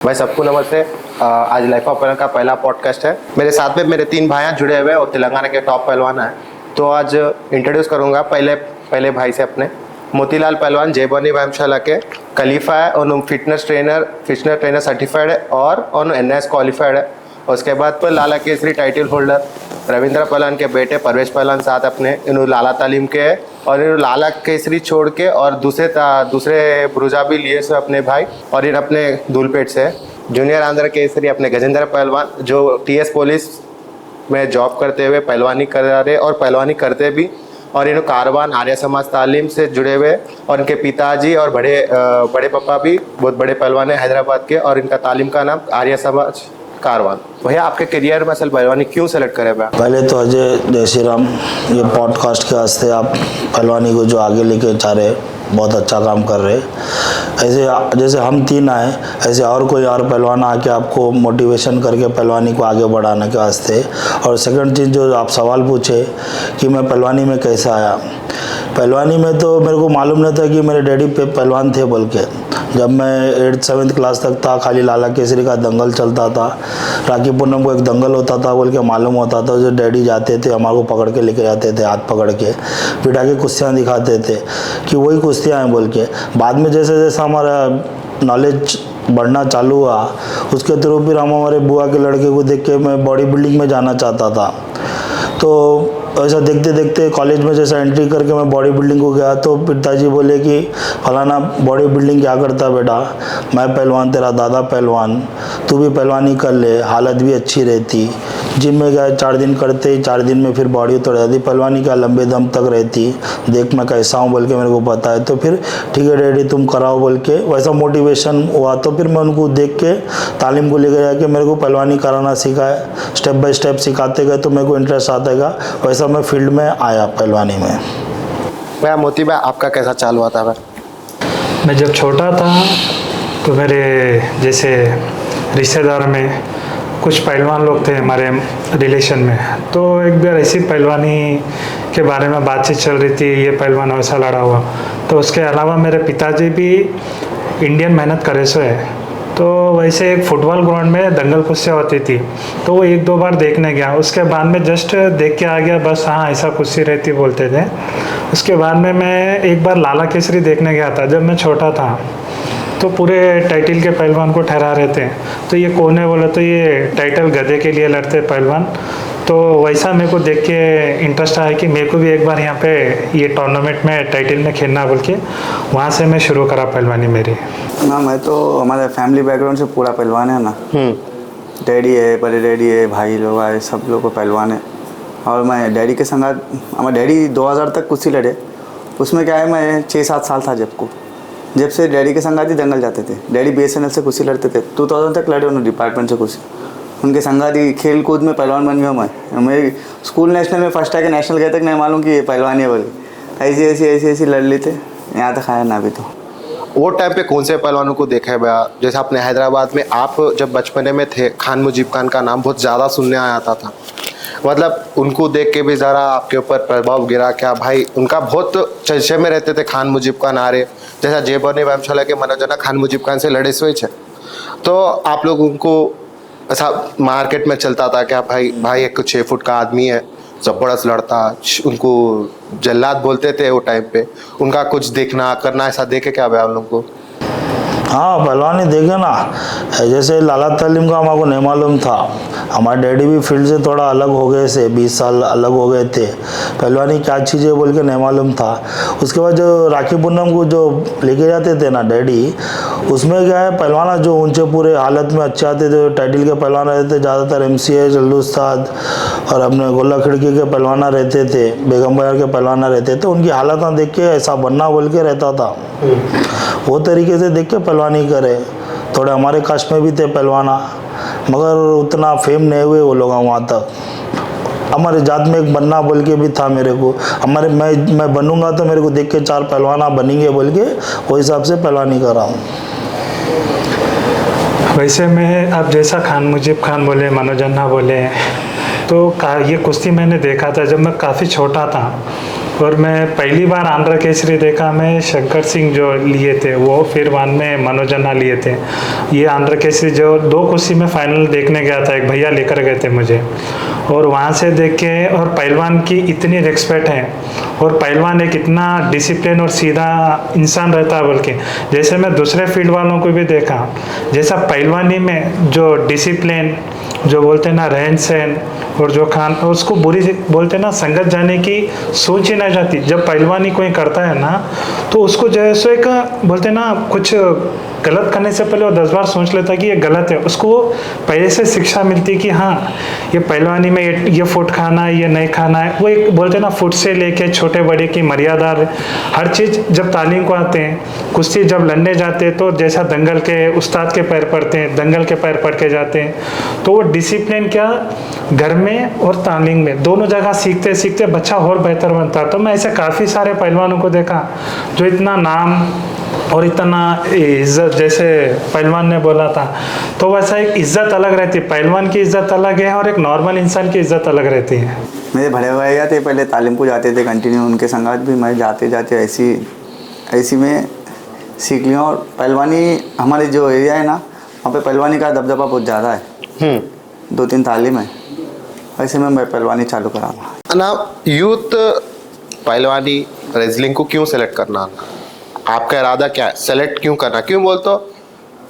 भाई सबको नमस्ते। आज लाइफ ऑफ पहलवान का पहला पॉडकास्ट है। मेरे साथ में मेरे 3 भाइयां जुड़े हुए और तेलंगाना के टॉप पहलवान हैं। तो आज इंट्रोड्यूस करूंगा पहले भाई से अपने मोतीलाल पहलवान जय भवानी व्यायामशाला के खलीफा है और फिटनेस ट्रेनर सर्टिफाइड है और NIS क्वालिफाइड है। और उसके बाद पर लाला केसरी टाइटल होल्डर रविंद्र पहलवान के बेटे परवेश पहलवान साथ अपने इन्होंने लाला तालीम के है और इन्होंने लाला केसरी छोड़ के और दूसरे ब्रुजा भी लिए से अपने भाई और इन अपने धूलपेट से जूनियर आंध्र केसरी अपने गजेंद्र पहलवान जो TS पुलिस में जॉब करते हुए पहलवानी कर रहे और पहलवानी करते भी और इन्होंने कारवान आर्य समाज तालीम से जुड़े हुए और इनके पिताजी और बड़े पापा भी बहुत बड़े पहलवान हैं हैदराबाद के और इनका तालीम का नाम आर्य समाज कारवान। भैया आपके करियर में असल पहलवानी क्यों सेलेक्ट करे भैया? पहले तो अजय जय श्री राम, ये पॉडकास्ट के वास्ते आप पहलवानी को जो आगे लेके जा रहे बहुत अच्छा काम कर रहे। ऐसे जैसे हम 3 आए ऐसे और कोई और पहलवान आके आपको मोटिवेशन करके पहलवानी को आगे बढ़ाने के वास्ते। और सेकंड चीज़ जो आप सवाल पूछे कि मैं पहलवानी में कैसे आया, पहलवानी में तो मेरे को मालूम नहीं था कि मेरे डैडी पे पहलवान थे। बोल के जब मैं 8th 7th क्लास तक था खाली लाला केसरी का दंगल चलता था, राखी पूनम को एक दंगल होता था बोल के मालूम होता था। जो डैडी जाते थे हमारे को पकड़ के लेके जाते थे, हाथ पकड़ के बिठा के कुश्तियाँ दिखाते थे कि वही कुश्तियाँ हैं बोल के। बाद में जैसे जैसे हमारा नॉलेज बढ़ना चालू हुआ उसके थ्रू फिर हम हमारे बुआ के लड़के को देख के मैं बॉडी बिल्डिंग में जाना चाहता था। तो ऐसा देखते देखते कॉलेज में जैसा एंट्री करके मैं बॉडी बिल्डिंग को गया तो पिताजी बोले कि फलाना बॉडी बिल्डिंग क्या करता बेटा? मैं पहलवान, तेरा दादा पहलवान, तू भी पहलवानी कर ले, हालत भी अच्छी रहती। जिम में गए 4 दिन करते ही 4 दिन में फिर बॉडी उतर जाती, पहलवानी क्या लंबे दम तक रहती, देख मैं कैसा हूँ बोल के मेरे को पता है। तो फिर ठीक है डैडी तुम कराओ बोल के वैसा मोटिवेशन हुआ। तो फिर मैं उनको देख के तालीम को लेकर जाके मेरे को पहलवानी कराना सिखाया, स्टेप बाय स्टेप सिखाते गए तो मेरे को इंटरेस्ट आता गया। वैसा मैं फील्ड में आया पहलवानी में। भैया मोती भाई आपका कैसा चालू हुआ था भाई? मैं जब छोटा था तो मेरे जैसे रिश्तेदार में कुछ पहलवान लोग थे हमारे रिलेशन में। तो एक बार ऐसी पहलवानी के बारे में बातचीत चल रही थी, ये पहलवान वैसा लड़ा हुआ। तो उसके अलावा मेरे पिताजी भी इंडियन मेहनत करे सो है। तो वैसे एक फुटबॉल ग्राउंड में दंगल कुश्तियाँ होती थी तो वो 1-2 बार देखने गया। उसके बाद में जस्ट देख के आ गया, बस हाँ ऐसा कुश्ती रहती बोलते थे। उसके बाद में मैं एक बार लाला केसरी देखने गया था जब मैं छोटा था। तो पूरे टाइटल के पहलवान को ठहरा रहे थे। तो ये कौन है बोला तो ये टाइटल गधे के लिए लड़ते पहलवान। तो वैसा मेरे को देख के इंटरेस्ट आया कि मेरे को भी एक बार यहाँ पे ये टूर्नामेंट में टाइटल में खेलना बोल के वहाँ से मैं शुरू करा पहलवानी मेरी। ना मैं तो हमारे फैमिली बैकग्राउंड से पूरा पहलवान है ना। डैडी है, बड़े डैडी है, भाई लोग आए, सब लोग को पहलवान है। और मैं डैडी के संग हमारे डैडी 2000 तक कुश्ती लड़े। उसमें क्या है मैं 6-7 साल था जब से डैडी के संगाती दंगल जाते थे। डैडी BSNL से कुश्ती लड़ते थे, 2000 तक लड़े उन्होंने डिपार्टमेंट से कुश्ती। उनके संगाती खेल कूद में पहलवान बन गया मैं स्कूल नेशनल में फर्स्ट आके नेशनल गए तक नहीं मालूम कि ये पहलवान है बोले। ऐसी लड़ ली थे, यहाँ तक आया ना। अभी तो वो टाइम पे कौन से पहलवानों को देखा है भैया? जैसे अपने हैदराबाद में आप जब बचपने में थे खान मुजीब खान का नाम बहुत ज़्यादा सुनने आया था। मतलब उनको देख के भी ज़रा आपके ऊपर प्रभाव गिरा क्या भाई? उनका बहुत चर्चे में रहते थे खान मुजीब खान आर्य, जैसा जय भवानी व्यायामशाला के मनोजना खान मुजीब खान से लड़े हुए थे। तो आप लोग उनको ऐसा मार्केट में चलता था क्या भाई एक 6 फुट का आदमी है, जबरदस्त लड़ता, उनको जल्लाद बोलते थे वो टाइम पे, उनका कुछ देखना करना ऐसा देखे क्या भाई आप लोग को? हाँ पहलवानी देखे ना, जैसे लाला तालीम का हमारे को नहीं मालूम था। हमारे डैडी भी फील्ड से थोड़ा अलग हो गए से 20 साल अलग हो गए थे। पहलवानी क्या चीज़ है बोल के नहीं मालूम था। उसके बाद जो राखी पूनम को जो लेके जाते थे ना डैडी, उसमें क्या है पहलवाना जो ऊंचे पूरे हालत में अच्छे आते थे टाइटल के पहलवान रहते थे, ज़्यादातर MCA जल्लू उस्ताद और अपने गोला खिड़की के पहलवाना रहते थे, बेगम बाजार के पहलवाना रहते थे। उनकी हालत देख के ऐसा बनना बोल के रहता था। वो तरीके से देख के पहलवानी करे। थोड़े हमारे कास्ट में भी थे पहलवाना मगर उतना फेम नहीं हुए वो लोग वहाँ तक। हमारे जात में एक बनना बोल के भी था मेरे को, मैं बनूंगा तो मेरे को देख के 4 पहलवाना बनेंगे बोल के वो हिसाब से पहलवानी कर रहा हूँ। वैसे मैं अब जैसा खान मुजीब खान बोले, मनोज अन्ना बोले, तो ये कुश्ती मैंने देखा था जब मैं काफ़ी छोटा था। और मैं पहली बार आंध्र केसरी देखा मैं शंकर सिंह जो लिए थे वो, फिर बाद में मनोज अन्ना लिए थे। ये आंध्र केसरी जो 2 कुश्ती में फाइनल देखने गया था, एक भैया लेकर गए थे मुझे, और वहाँ से देख के, और पहलवान की इतनी रिस्पेक्ट है, और पहलवान एक इतना डिसिप्लिन और सीधा इंसान रहता है, बल्कि जैसे मैं दूसरे फील्ड वालों को भी देखा, जैसा पहलवानी में जो डिसिप्लिन जो बोलते हैं ना, रहन सहन, और जो खान, और उसको बुरी बोलते हैं ना, संगत जाने की सोच ही ना जाती। जब पहलवानी कोई करता है ना, तो उसको जैसे एक बोलते हैं ना, कुछ गलत करने से पहले वो 10 बार सोच लेता कि ये गलत है, उसको पहले से शिक्षा मिलती कि हाँ ये पहलवानी में ये फूड खाना है, ये नहीं खाना है। वो एक बोलते हैं ना, फूड से लेके छोटे बड़े की मर्यादा, हर चीज़ जब तालीम को आते हैं, कुश्ती जब लड़ने जाते हैं तो जैसा दंगल के उस्ताद के पैर पड़ते हैं, दंगल के पैर पड़ के जाते हैं, तो वो डिसिप्लिन क्या घर में और तालीम में दोनों जगह सीखते सीखते बच्चा और बेहतर बनता। तो मैं ऐसे काफ़ी सारे पहलवानों को देखा जो इतना नाम और इतना इज्जत, जैसे पहलवान ने बोला था, तो वैसा एक इज्जत अलग रहती है, पहलवान की इज्जत अलग है और एक नॉर्मल इंसान की इज्जत अलग रहती है। मेरे बड़े भैया थे, पहले तालीम को जाते थे कंटिन्यू, उनके संगत भी मैं जाते जाते ऐसी में सीख लिया। और पहलवानी हमारे जो एरिया है ना, वहाँ पे पहलवानी का दबदबा बहुत ज़्यादा है, 2-3 तालीम है, ऐसे में मैं पहलवानी चालू करा ना। यूथ पहलवानी रेसलिंग को क्यों सेलेक्ट करना, आपका इरादा क्या है? सेलेक्ट क्यों करना, क्यों बोलते हो?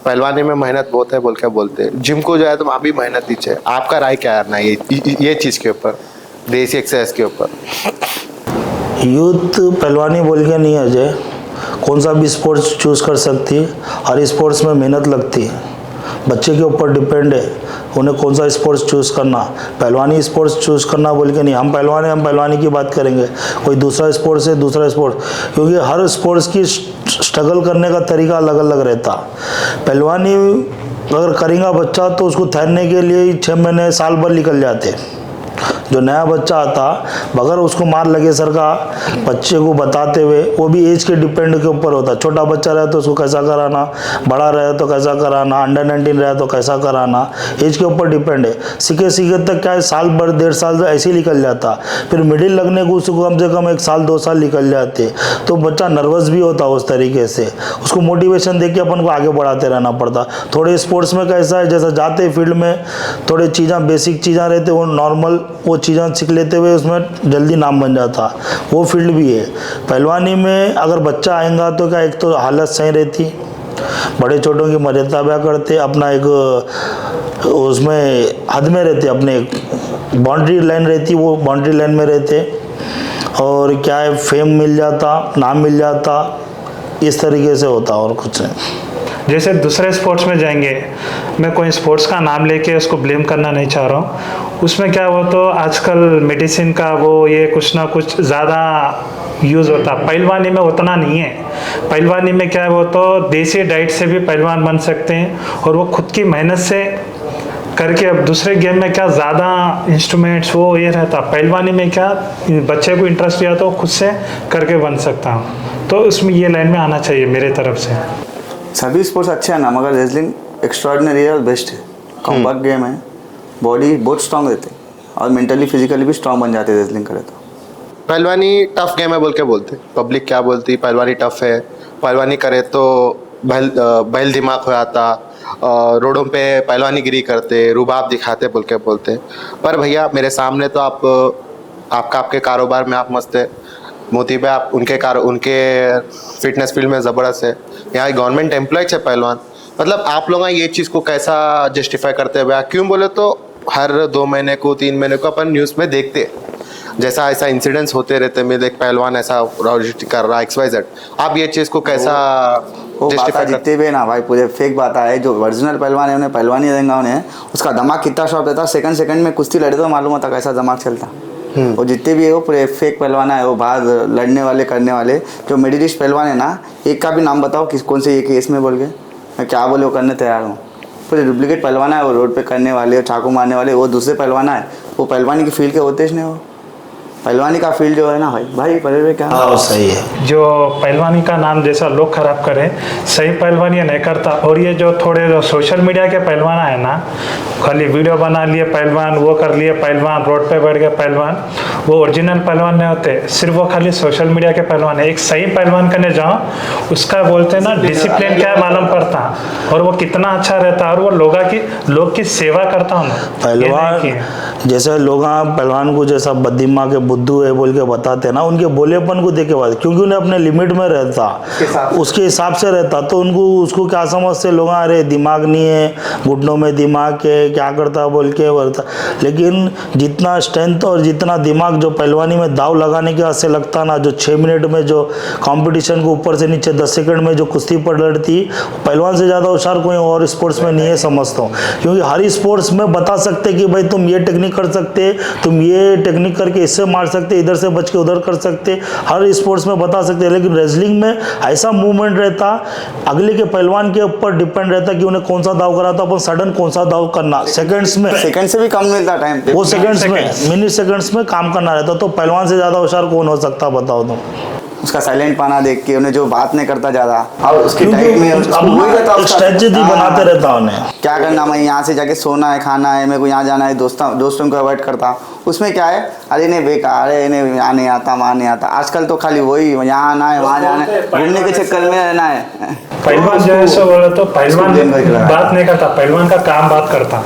पहलवानी में मेहनत बहुत है बोल के बोलते हैं, जिम को जाए तो वहाँ भी मेहनत ही है। आपका राय क्या है ना ये चीज़ के ऊपर, देसी एक्सरसाइज के ऊपर? यूथ पहलवानी बोल के नहीं है अजय, कौन सा भी स्पोर्ट्स चूज़ कर सकती है, हर स्पोर्ट्स में मेहनत लगती है, बच्चे के ऊपर डिपेंड है उन्हें कौन सा स्पोर्ट्स चूज़ करना। पहलवानी स्पोर्ट्स चूज़ करना बोल के नहीं, हम पहलवान हैं, हम पहलवानी की बात करेंगे, कोई दूसरा स्पोर्ट्स है दूसरा स्पोर्ट्स, क्योंकि हर स्पोर्ट्स की स्ट्रगल करने का तरीका अलग अलग रहता। पहलवानी अगर करेगा बच्चा तो उसको ठहरने के लिए 6 महीने साल भर निकल जाते। जो नया बच्चा आता, बगैर उसको मार लगे सर का बच्चे को बताते हुए, वो भी एज के डिपेंड के ऊपर होता है। छोटा बच्चा रहे तो उसको कैसा कराना, बड़ा रहे तो कैसा कराना, अंडर 19 रहे तो कैसा कराना, एज के ऊपर डिपेंड है। सीखे सीखे तक क्या है, साल भर 1.5 साल ऐसे ही निकल जाता, फिर मिडिल लगने को उसको कम से कम 1 साल 2 साल निकल जाते, तो बच्चा नर्वस भी होता उस तरीके से। उसको मोटिवेशन दे के अपन को आगे बढ़ाते रहना पड़ता। थोड़े स्पोर्ट्स में कैसा है, जैसा जाते फील्ड में थोड़े चीज़ें बेसिक चीज़ें रहते, वो नॉर्मल वो चीज़ें सीख लेते हुए उसमें जल्दी नाम बन जाता, वो फील्ड भी है। पहलवानी में अगर बच्चा आएगा तो क्या, एक तो हालत सही रहती, बड़े छोटों की मर्यादा ब्याह करते, अपना एक उसमें हद में रहते, अपने बाउंड्री लाइन रहती, वो बाउंड्री लाइन में रहते, और क्या है फेम मिल जाता, नाम मिल जाता, इस तरीके से होता और कुछ नहीं। जैसे दूसरे स्पोर्ट्स में जाएंगे, मैं कोई स्पोर्ट्स का नाम लेके उसको ब्लेम करना नहीं चाह रहा हूँ, उसमें क्या हो तो आजकल मेडिसिन का वो ये कुछ ना कुछ ज़्यादा यूज़ होता। पहलवानी में उतना नहीं है। पहलवानी में क्या है वो तो देसी डाइट से भी पहलवान बन सकते हैं, और वो खुद की मेहनत से करके। अब दूसरे गेम में क्या ज़्यादा इंस्ट्रूमेंट्स वो ये रहता, पहलवानी में क्या बच्चे को इंटरेस्ट दिया तो खुद से करके बन सकता हूँ। तो उसमें ये लाइन में आना चाहिए मेरे तरफ से। सभी स्पोर्ट्स अच्छे हैं ना, मगर रेसलिंग एक्स्ट्राऑर्डिनरी है और बेस्ट है। कॉम्पैक्ट गेम है, बॉडी बहुत स्ट्रांग रहती है, और मेंटली फिजिकली भी स्ट्रांग बन जाते हैं रेसलिंग करे तो। पहलवानी टफ गेम है बोल के बोलते, पब्लिक क्या बोलती, पहलवानी टफ है, पहलवानी करे तो बैल दिमाग हो जाता, रोडों पे पहलवानी गिरी करते, रुबाब दिखाते बोल के बोलते। पर भैया मेरे सामने तो आपके कारोबार में आप मस्त है, मोती भाई आप उनके फिटनेस फील्ड में ज़बरदस्त है, यहाँ गवर्नमेंट एम्प्लॉयज है पहलवान। मतलब आप लोग ये चीज़ को कैसा जस्टिफाई करते हैं भैया? क्यों बोले तो हर 2 महीने को 3 महीने को अपन न्यूज़ में देखते, जैसा ऐसा इंसिडेंट्स होते रहते, मैं देख पहलवान ऐसा कर रहा XYZ, आप ये चीज़ को कैसा जस्टिफाई करते हुए ना भाई? पूरे फेक बात है। जो ओरिजिनल पहलवान है उन्हें पहलवानी देंगे, उन्हें उसका दिमाग कितना शॉर्प रहता, सेकंड में कुश्ती लड़े तो मालूम होता कैसा दिमाग चलता। और जितने भी है वो पूरे फेक पहलवान है, वो बाहर लड़ने वाले करने वाले। जो मिडिलिस्ट पहलवान है ना, एक का भी नाम बताओ कौन से ये केस में बोल के मैं क्या बोले वो करने तैयार हूँ। पूरे डुप्लीकेट पहलवान है, वो रोड पे करने वाले, चाकू मारने वाले, वो दूसरे पहलवान है, वो पहलवानी की फील्ड के होते ही नहीं। वो पहलवानी का फील्ड जो है ना भाई पहले क्या हाँ सही है। जो पहलवानी का नाम जैसा लोग खराब करें, सही पहलवान ये नहीं करता। और ये जो थोड़े जो सोशल मीडिया के पहलवान है ना, खाली वीडियो बना लिए पहलवान, वो कर लिए पहलवान, रोड पे बैठ गए पहलवान, वो ओरिजिनल पहलवान नहीं होते, सिर्फ वो खाली सोशल मीडिया के पहलवान है। एक सही पहलवान करने जाओ, उसका बोलते हैं ना डिसिप्लिन क्या है मालूम पड़ता, और वो कितना अच्छा रहता है, और वो लोग की सेवा करता हूँ। पहलवान जैसे लोग पहलवान को जैसा बद्दिमा के बुद्धू है बोल के बताते हैं ना, उनके बोलेपन को देख के बात, क्योंकि उन्हें अपने लिमिट में रहता, उसके हिसाब से रहता, तो उनको उसको क्या समझते लोग, अरे दिमाग नहीं है, घुटनों में दिमाग है, क्या करता बोल के बोलता। लेकिन जितना स्ट्रेंथ और जितना दिमाग जो पहलवानी में दाव लगाने के वास्ते लगता ना, जो 6 मिनट में जो कंपटीशन को ऊपर से नीचे 10 सेकंड में जो कुश्ती पड़ लड़ती, पहलवान से ज़्यादा होशियार कोई और स्पोर्ट्स में नहीं है समझता हूँ। क्योंकि हर स्पोर्ट्स में बता सकते कि भाई तुम ये टेक्निक कर सकते, तुम ये टेक्निक करके इससे मार सकते, इधर से बच के उधर कर सकते, हर स्पोर्ट्स में बता सकते हैं। लेकिन रेसलिंग में ऐसा मूवमेंट रहता, अगले के पहलवान के ऊपर डिपेंड रहता कि उन्हें कौन सा दाव करा, तो अपन सडन कौन सा दाव करना, सेकंड्स में, सेकंड से भी कम मिलता टाइम, वो सेकंड्स में, मिनट सेकंड्स में काम करना रहता। तो पहलवान से ज़्यादा होशियार कौन हो सकता बताओ तुम। उसका साइलेंट पाना देख के उन्हें जो बात नहीं करता ज़्यादा, और उसकी टाइप में स्ट्रेटजी बनाते रहता उन्हें, क्या करना, मैं यहाँ से जाके सोना है, खाना है, मेरे को यहाँ जाना है, दोस्तों को अवॉइड करता। उसमें क्या है, अरे नहीं बेकार है, इन्हें यहाँ नहीं आता, वहाँ नहीं आता। आजकल तो खाली वही यहाँ आना है, वहाँ जाना है, घूमने के चक्कर में रहना है। पहलवान जो है सो बोले तो पहलवान बात नहीं करता, पहलवान का काम बात करता।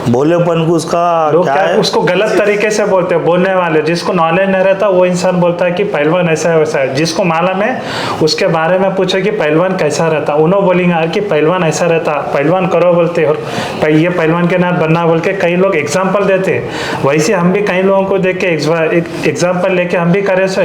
भोलेपन को उसका लोग क्या क्या है, उसको गलत तरीके से बोलते हैं, बोलने वाले जिसको नॉलेज नहीं रहता वो इंसान बोलता है कि पहलवान ऐसा है वैसा है। जिसको मालूम है उसके बारे में पूछे कि पहलवान कैसा रहता, उन्होंने बोलेंगे कि पहलवान ऐसा रहता, पहलवान करो बोलते, और ये पहलवान के नाम बनना बोल के कई लोग एग्जाम्पल देते। वैसे हम भी कई लोगों को देख के एग्जाम्पल लेके हम भी करे सो।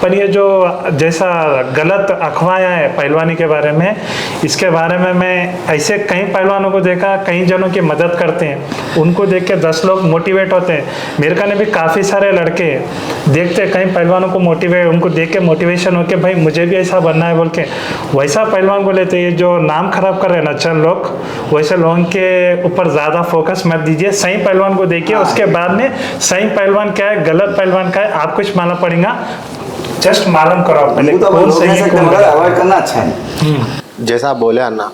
पर ये जो जैसा गलत अफवाहें है पहलवानी के बारे में, इसके बारे में मैं ऐसे कई पहलवानों को देखा, कई जनों की मदद करते हैं, उनको देख के 10 लोग मोटिवेट होते हैं। मेरे का ने भी काफ़ी सारे लड़के देखते कई पहलवानों को मोटिवेट, उनको देख के मोटिवेशन हो के भाई मुझे भी ऐसा बनना है बोल के वैसा पहलवान को लेते। ये जो नाम खराब कर रहे हैं ना चल लोग, वैसे लोगों के ऊपर ज़्यादा फोकस मत दीजिए, सही पहलवान को देखिए, उसके बाद में सही पहलवान क्या है, गलत पहलवान क्या है, आप कुछ मालूम पड़ेगा, जस्ट मालूम करो पहले कौन सही है कौन गलत। अवॉइड करना अच्छा है। जैसा आप बोले अन्ना,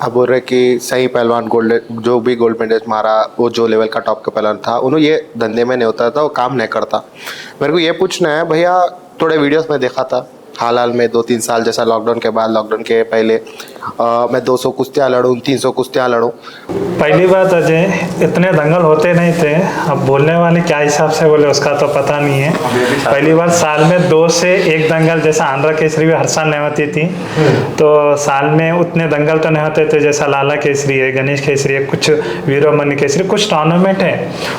आप बोल रहे कि सही पहलवान गोल्ड, जो भी गोल्ड मेडल मारा, वो जो लेवल का टॉप का पहलवान था, उन्होंने ये धंधे में नहीं होता था, वो काम नहीं करता। मेरे को ये पूछना है भैया, थोड़े वीडियोस में देखा था हाल में 2-3 साल, जैसा लॉकडाउन के बाद, लॉकडाउन के पहले मैं 200 कुश्तियाँ लड़ूँ, 300 कुश्तियाँ लड़ूँ। पहली बात अजय, इतने दंगल होते नहीं थे। अब बोलने वाले क्या हिसाब से बोले उसका तो पता नहीं है। पहली बार साल में 2 से 1 दंगल, जैसा आंध्रा केसरी भी हर साल नहीं होती थी, तो साल में उतने दंगल तो नहीं होते थे जैसा लाला केसरी है, गणेश केसरी है, कुछ वीरमणि केसरी, कुछ टूर्नामेंट है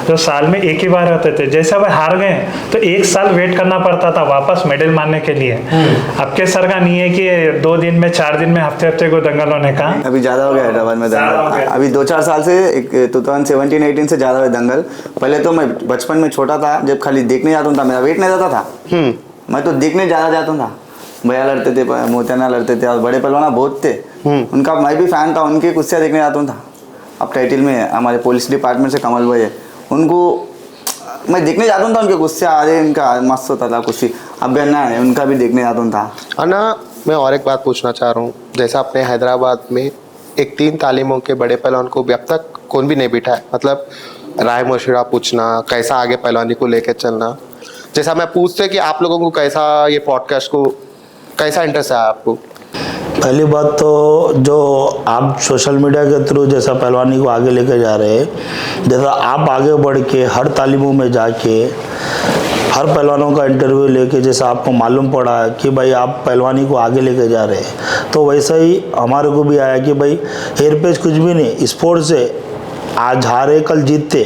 तो साल में एक ही बार होते थे। जैसे वह हार गए तो 1 साल वेट करना पड़ता था वापस मेडल मारने के लिए। अब के सर का नहीं है कि 2 दिन में, 4 दिन में, हफ्ते को दंगल होने का। अभी ज़्यादा हो गया हैदराबाद में दंगल, अभी 2-4 साल से 2017-18 से ज़्यादा है दंगल। पहले तो मैं बचपन में छोटा था, जब खाली देखने जाता था, मेरा वेट नहीं जाता था, मैं तो देखने ज़्यादा जाता था। भैया लड़ते थे, मोतियाना लड़ते थे, और बड़े पहलवान बहुत थे, उनका मैं भी फैन था, उनकी कुश्तियाँ देखने जाता था। अब टाइटल में हमारे पुलिस डिपार्टमेंट से कमल भाई है, उनको मैं देखने जाता था, उनके गुस्सा आ रहे, उनका मस्त होता था कुश्ती। अब गन्ना है, उनका भी देखने जाता था। अन्ना, मैं और एक बात पूछना चाह रहा हूँ, जैसा अपने हैदराबाद में एक 3 तालीमों के बड़े पहलवान को भी अब तक कौन भी नहीं बिठा है, मतलब राय मशवरा पूछना, कैसा आगे पहलवानी को लेकर चलना। जैसा मैं पूछते कि आप लोगों को कैसा ये पॉडकास्ट को कैसा इंटरेस्ट है आपको? पहली बात तो जो आप सोशल मीडिया के थ्रू जैसा पहलवानी को आगे लेके जा रहे हैं, जैसा आप आगे बढ़ के हर तालीमों में जाके हर पहलवानों का इंटरव्यू लेके जैसा आपको मालूम पड़ा कि भाई आप पहलवानी को आगे लेके जा रहे हैं, तो वैसा ही हमारे को भी आया कि भाई हेयर पेज कुछ भी नहीं, स्पोर्ट्स से आज हारे कल जीतते।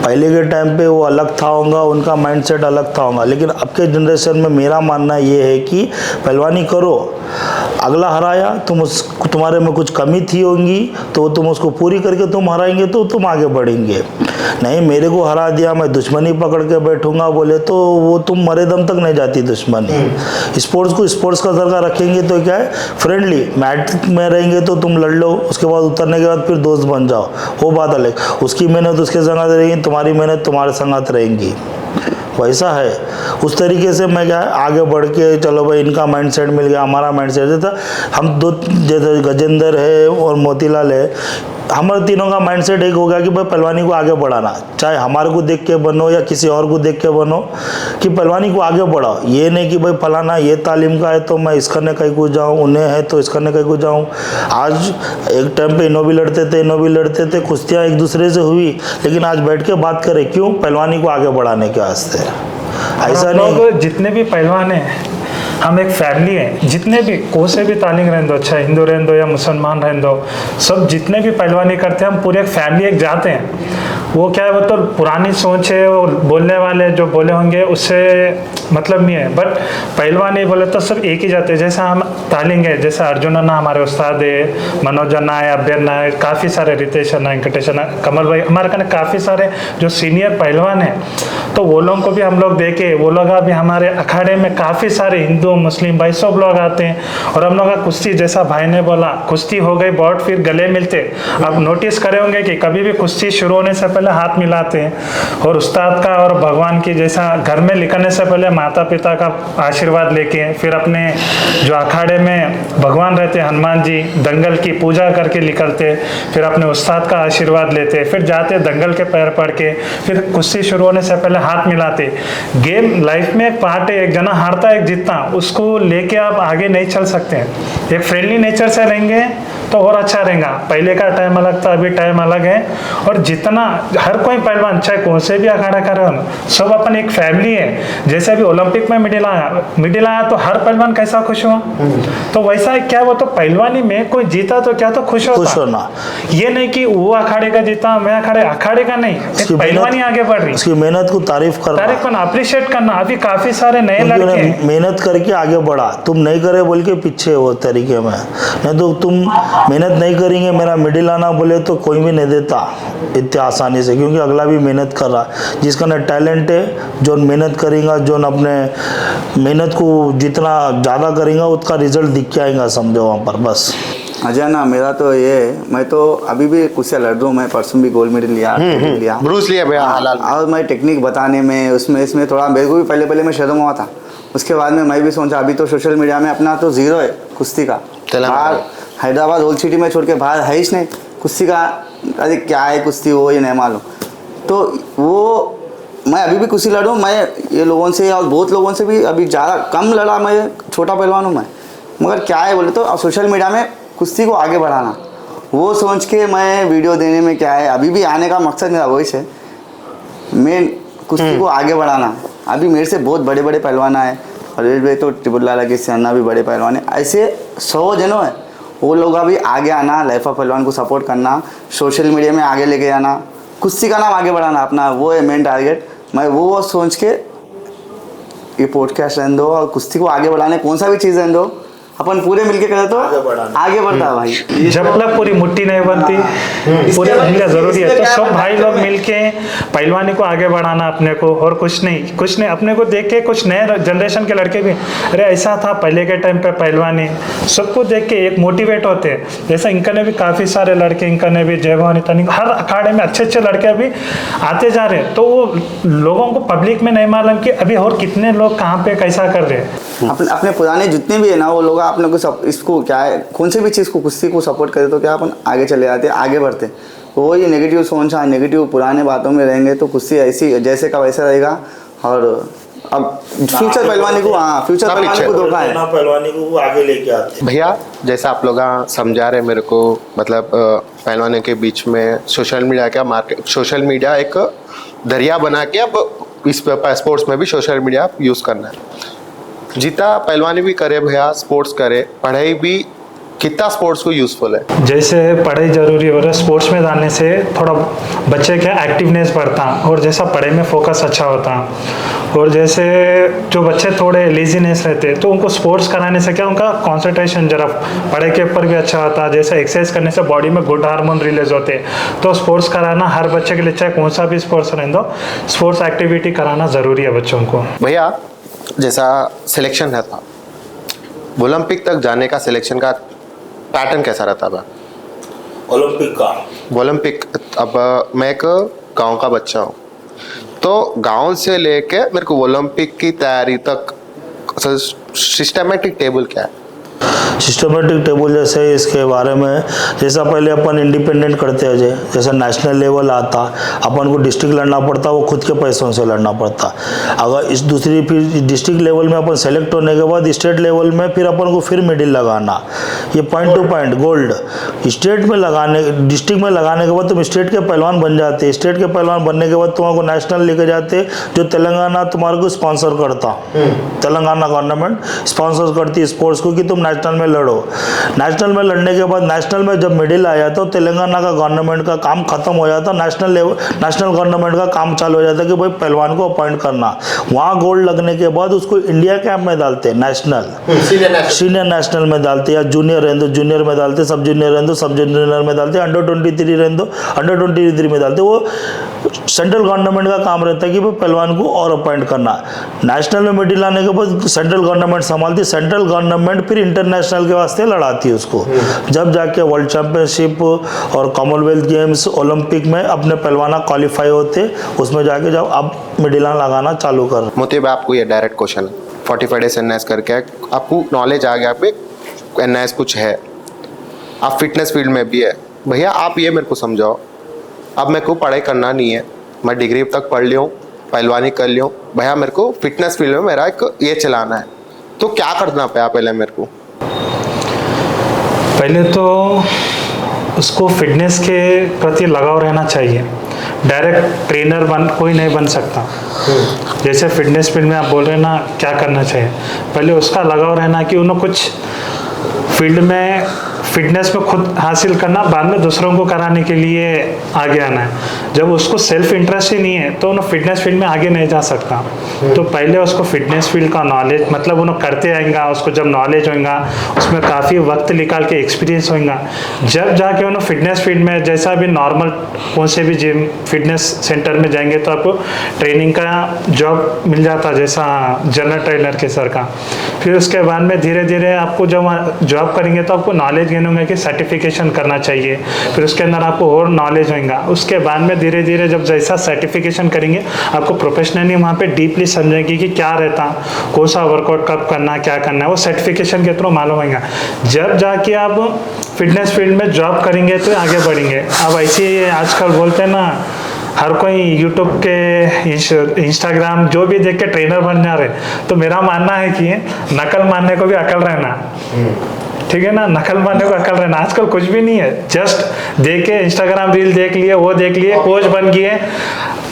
पहले के टाइम पे वो अलग था होगा, उनका माइंडसेट अलग था होगा, लेकिन अब के जनरेशन में मेरा मानना ये है कि पहलवानी करो, अगला हराया तुम्हारे में कुछ कमी थी होंगी तो तुम उसको पूरी करके तुम हराएंगे तो तुम आगे बढ़ेंगे। नहीं मेरे को हरा दिया, मैं दुश्मनी पकड़ के बैठूंगा बोले तो वो तुम मरे दम तक नहीं जाती दुश्मनी। स्पोर्ट्स को स्पोर्ट्स का दर्जा रखेंगे तो क्या है, फ्रेंडली मैच में रहेंगे तो तुम लड़ लो, उसके बाद उतरने के बाद फिर दोस्त बन जाओ, वो बात अलग। उसकी मेहनत उसके संगत रहेगी, तुम्हारी मेहनत तुम्हारे संगत रहेंगी, वैसा है। उस तरीके से मैं क्या आगे बढ़ के चलो भाई इनका माइंडसेट मिल गया, हमारा माइंडसेट जैसा हम दो, जैसे गजेंद्र है और मोतीलाल है, हमारे तीनों का माइंडसेट एक हो गया कि भाई पहलवानी को आगे बढ़ाना, चाहे हमारे को देख के बनो या किसी और को देख के बनो, कि पहलवानी को आगे बढ़ाओ। ये नहीं कि भाई फलाना ये तालीम का है तो मैं इस करने कहीं को जाऊँ, उन्हें है तो इस करने कहीं को जाऊँ। आज एक टाइम पे इनो भी लड़ते थे, कुश्तियाँ एक दूसरे से हुई, लेकिन आज बैठ के बात करें क्यों, पहलवानी को आगे बढ़ाने के वास्ते। ऐसा नहीं, लोग जितने भी पहलवान हैं हम एक फैमिली है, जितने भी को से भी तालीम रहने दो, अच्छा हिंदू रहने दो या मुसलमान रहने दो, सब जितने भी पहलवानी करते हैं हम पूरे एक फैमिली एक जाते हैं। वो क्या है, वो तो पुरानी सोच है, वो बोलने वाले जो बोले होंगे उससे मतलब नहीं है, बट पहलवानी बोले तो सब एक ही जाते हैं। जैसा हम तालीम है, जैसा अर्जुन अन्ना हमारे उस्ताद है, मनोज अन्ना है, अभ्य अन्ना है, काफ़ी सारे रितेश अन्ना, वेंकटेश अन्ना, कमल भाई, हमारे कहने काफ़ी सारे जो सीनियर पहलवान हैं, तो वो लोगों को भी हम लोग देखे, वो लोग अभी हमारे अखाड़े में काफ़ी सारे हिंदू मुस्लिम भाई सब लोग आते हैं। और हम लोग का कुश्ती, जैसा भाई ने बोला, कुश्ती हो गई बहुत, फिर गले मिलते। आप नोटिस करे होंगे कि कभी भी कुश्ती शुरू होने से पहले हाथ मिलाते हैं, और उस्ताद का और भगवान की, जैसा घर में निकलने से पहले माता पिता का आशीर्वाद लेके, फिर अपने जो अखाड़े में भगवान रहते हनुमान जी, दंगल की पूजा करके निकलते, फिर अपने उस्ताद का आशीर्वाद लेते, फिर जाते दंगल के पैर पड़ के, फिर कुश्ती शुरू होने से पहले हाथ मिलाते। गेम लाइफ में एक पार्ट है, एक जना हारता एक जीतता, उसको लेके आप आगे नहीं चल सकते हैं। एक फ्रेंडली नेचर से रहेंगे तो और अच्छा रहेगा। पहले का टाइम अलग था, अभी टाइम अलग है। और जितना हर कोई पहलवान चाहे कौन से भी अखाड़ा कर रहे हो, सब अपन एक फैमिली है। जैसे अभी ओलंपिक में मेडल आया तो हर पहलवान कैसा खुश हुआ, तो वैसा क्या, वो तो पहलवानी में कोई जीता तो क्या, तो खुश होना। ये नहीं कि वो अखाड़े का जीता मैं अखाड़े का नहीं, पहलवानी आगे बढ़ रही, उसकी मेहनत को तारीफ करना, अप्रिशिएट करना। अभी काफी सारे नए लड़के मेहनत करके आगे बढ़ा, तुम नहीं करे बोल के पीछे वो तरीके में, नहीं तो तुम मेहनत नहीं करेंगे मेरा मिडिल आना बोले तो कोई भी नहीं देता इतने आसानी से, क्योंकि अगला भी मेहनत कर रहा है। जिसका ना टैलेंट है, जो मेहनत करेगा, जो अपने मेहनत को जितना ज़्यादा करेगा उसका रिजल्ट दिख के आएगा, समझो वहाँ पर। बस अजय ना, मेरा तो ये, मैं तो अभी भी कुछ लड़ रहा हूँ। मैं परसों भी गोल्ड मेडल लिया ब्रूस लिया भैया हाल में। और मैं टेक्निक बताने में इसमें थोड़ा मेरे को भी पहले मैं शर्म हुआ था। उसके बाद में मैं भी सोचा, अभी तो सोशल मीडिया में अपना तो जीरो है कुश्ती का, बाहर हैदराबाद ओल्ड सिटी में छोड़ के बाहर है ही नहीं कुश्ती का। अरे क्या है कुश्ती, वो ये नहीं मालूम। तो वो मैं अभी भी कुश्ती लड़ूँ, मैं ये लोगों से और बहुत लोगों से भी अभी ज़्यादा कम लड़ा, मैं छोटा पहलवान हूँ मैं। मगर क्या है बोले तो सोशल मीडिया में कुश्ती को आगे बढ़ाना, वो सोच के मैं वीडियो देने में क्या है, अभी भी आने का मकसद मेरा वही है, मेन कुश्ती को आगे बढ़ाना। अभी मेरे से बहुत बड़े बड़े पहलवान आए, और रेलवे तो टिबुल्ला के अन्ना भी बड़े पहलवान है, ऐसे 100 जनों हैं। वो लोग अभी आगे आना, लाइफ ऑफ पहलवान को सपोर्ट करना, सोशल मीडिया में आगे लेके जाना, कुश्ती का नाम आगे बढ़ाना अपना, वो है मेन टारगेट। मैं वो सोच के ये पॉडकास्ट रहने दो, और कुश्ती को आगे बढ़ाने कौन सा भी चीज़ रहने दो, अपन पूरे मिलके करें तो आगे बढ़ता है भाई। जब तक पूरी मुट्ठी नहीं बनती, पूरे मिलना जरूरी है। तो सब भाई लोग मिलके पहलवानी को आगे बढ़ाना अपने को, और कुछ नहीं अपने को देख के कुछ नए जनरेशन के लड़के भी, अरे ऐसा था पहले के टाइम पे पहलवानी, सबको देख के एक मोटिवेट होते हैं। जैसा इनका ने भी काफ़ी सारे लड़के, इनका ने भी जय भवानी तनिक, हर अखाड़े में अच्छे लड़के अभी आते जा रहे हैं। तो वो लोगों को पब्लिक में नहीं मालूम कि अभी और कितने लोग कहाँ पे कैसा कर रहे हैं। अपने पुराने जितने भी है ना, वो लोग अपने को इसको क्या है, कौन से भी चीज़ को कुश्ती को सपोर्ट करे तो क्या अपन आगे चले जाते हैं, आगे बढ़ते। वो ये नेगेटिव सोच, नेगेटिव पुराने बातों में रहेंगे तो कुश्ती ऐसी जैसे का वैसा रहेगा। और अब फ्यूचर पहलवानी को, हाँ फ्यूचर पहलवानी को धोखा है, पहलवानी को आगे लेके आते। भैया जैसा आप लोग समझा रहे मेरे को, मतलब पहलवानों के बीच में सोशल मीडिया का मार्केट, सोशल मीडिया एक दरिया बना के अब इस स्पोर्ट्स में भी सोशल मीडिया यूज़ करना है। जितना पहलवानी भी करे भैया, स्पोर्ट्स करे, पढ़ाई भी कितना स्पोर्ट्स को यूज़फुल है। जैसे पढ़ाई जरूरी हो रहा है, स्पोर्ट्स में जाने से थोड़ा बच्चे का एक्टिवनेस बढ़ता, और जैसा पढ़ाई में फोकस अच्छा होता। और जैसे जो बच्चे थोड़े लेजीनेस रहते तो उनको स्पोर्ट्स कराने से क्या, उनका कंसंट्रेशन जरा पढ़ाई के ऊपर भी अच्छा होता। जैसे एक्सरसाइज करने से बॉडी में गुड हार्मोन रिलीज होते हैं। तो स्पोर्ट्स कराना हर बच्चे के लिए, चाहे कौन सा भी स्पोर्ट्स रहने दो, स्पोर्ट्स एक्टिविटी कराना ज़रूरी है बच्चों को। भैया जैसा सिलेक्शन रहता, ओलंपिक तक जाने का सिलेक्शन का पैटर्न कैसा रहता है? ओलंपिक का ओलंपिक, अब मैं एक गांव का बच्चा हूँ, तो गांव से लेके मेरे को ओलंपिक की तैयारी तक सिस्टमेटिक टेबल क्या है? सिस्टमेटिक टेबल जैसे इसके बारे में, जैसा पहले अपन इंडिपेंडेंट करते हैं जैसे नेशनल लेवल आता, अपन को डिस्ट्रिक्ट लड़ना पड़ता, वो खुद के पैसों से लड़ना पड़ता। अगर इस दूसरी फिर डिस्ट्रिक्ट लेवल में अपन सेलेक्ट होने के बाद स्टेट लेवल में फिर अपन को फिर मेडल लगाना, ये point two point gold state में लगाने, डिस्ट्रिक्ट में लगाने के बाद तुम स्टेट के पहलवान बन जाते। स्टेट के पहलवान बनने के बाद तुम्हारे को नेशनल लेके जाते, जो तेलंगाना तुम्हारे को स्पॉन्सर करता। तेलंगाना गवर्नमेंट स्पॉन्सर करती स्पोर्ट्स को कि तुम नेशनल में लड़ो। नेशनल में लड़ने के बाद नेशनल में जब मेडल आया तो तेलंगाना का गवर्नमेंट का काम खत्म हो जाता, नेशनल गवर्नमेंट का काम चालू हो जाता कि भाई पहलवान को अपॉइंट करना। वहाँ गोल्ड लगने के बाद उसको इंडिया कैंप में डालते, नेशनल सीनियर नेशनल में डालते, या जूनियर रहने दो जूनियर में डालते, सब जूनियर रहने दो सब जूनियर में डालते, अंडर 23 रहने दो अंडर 23 में डालते। वो सेंट्रल गवर्नमेंट का काम रहता है कि भाई पहलवान को और अपॉइंट करना। नेशनल में मेडल आने के बाद सेंट्रल गवर्नमेंट संभालती, सेंट्रल गवर्नमेंट फिर इंटरनेशनल के वास्ते लड़ाती उसको। जब जाके वर्ल्ड चैंपियनशिप और कॉमनवेल्थ गेम्स ओलंपिक में अपने पहलवाना क्वालिफाई होते, उसमें जाके जब अब मेडल लगाना चालू कर। मोती भाई, आपको ये डायरेक्ट क्वेश्चन है, 45 डेज एनआईएस करके आपको नॉलेज आ गया पे एनआईएस कुछ है, आप फिटनेस फील्ड में भी है भैया, आप ये मेरे को समझाओ, अब मेरे को पढ़ाई करना नहीं है, मैं डिग्री तक पढ़ लिया हूँ, पहलवानी कर लिया हूँ भैया, मेरे को फिटनेस फील्ड में मेरा एक ये चलाना है, तो क्या करना पाया पहले मेरे को? पहले तो उसको फिटनेस के प्रति लगाव रहना चाहिए। डायरेक्ट ट्रेनर कोई नहीं बन सकता। जैसे फिटनेस फील्ड में आप बोल रहे हैं ना, क्या करना चाहिए, पहले उसका लगाव रहना कि उन्हें कुछ फील्ड में फिटनेस में खुद हासिल करना, बाद में दूसरों को कराने के लिए आगे आना है। जब उसको सेल्फ इंटरेस्ट ही नहीं है तो उन्हें फिटनेस फील्ड में आगे नहीं जा सकता। तो पहले उसको फिटनेस फील्ड का नॉलेज, मतलब उन्हें करते आएंगा, उसको जब नॉलेज होगा, उसमें काफ़ी वक्त निकाल के एक्सपीरियंस होगा, जब जाके उन्हें फिटनेस फील्ड में, जैसा भी नॉर्मल कौन से भी जिम फिटनेस सेंटर में जाएंगे तो आपको ट्रेनिंग का जॉब मिल जाता, जैसा जनरल ट्रेनर के सर का। फिर उसके बाद में धीरे धीरे आपको जब जॉब करेंगे तो आपको नॉलेज होगा कि सर्टिफिकेशन करना चाहिए, फिर उसके अंदर आपको और नॉलेज होगा। उसके बाद में धीरे धीरे जब जैसा सर्टिफिकेशन करेंगे, आपको प्रोफेशनली वहाँ पे डीपली समझेंगे कि क्या रहता, कौन सा वर्कआउट कब करना, क्या करना है, वो सर्टिफिकेशन के थ्रू मालूम होगा। जब जाके आप फिटनेस फील्ड में जॉब करेंगे तो आगे बढ़ेंगे। अब ऐसे आजकल बोलते हैं ना, हर कोई यूट्यूब के इंस्टाग्राम जो भी देख के ट्रेनर बन जा रहे, तो मेरा मानना है कि नकल मारने को भी अकल रहना, ठीक है ना, नकल मारने को अकल रहना। आजकल कुछ भी नहीं है, जस्ट देख के इंस्टाग्राम रील देख लिए, वो देख लिए, कोच बन गए,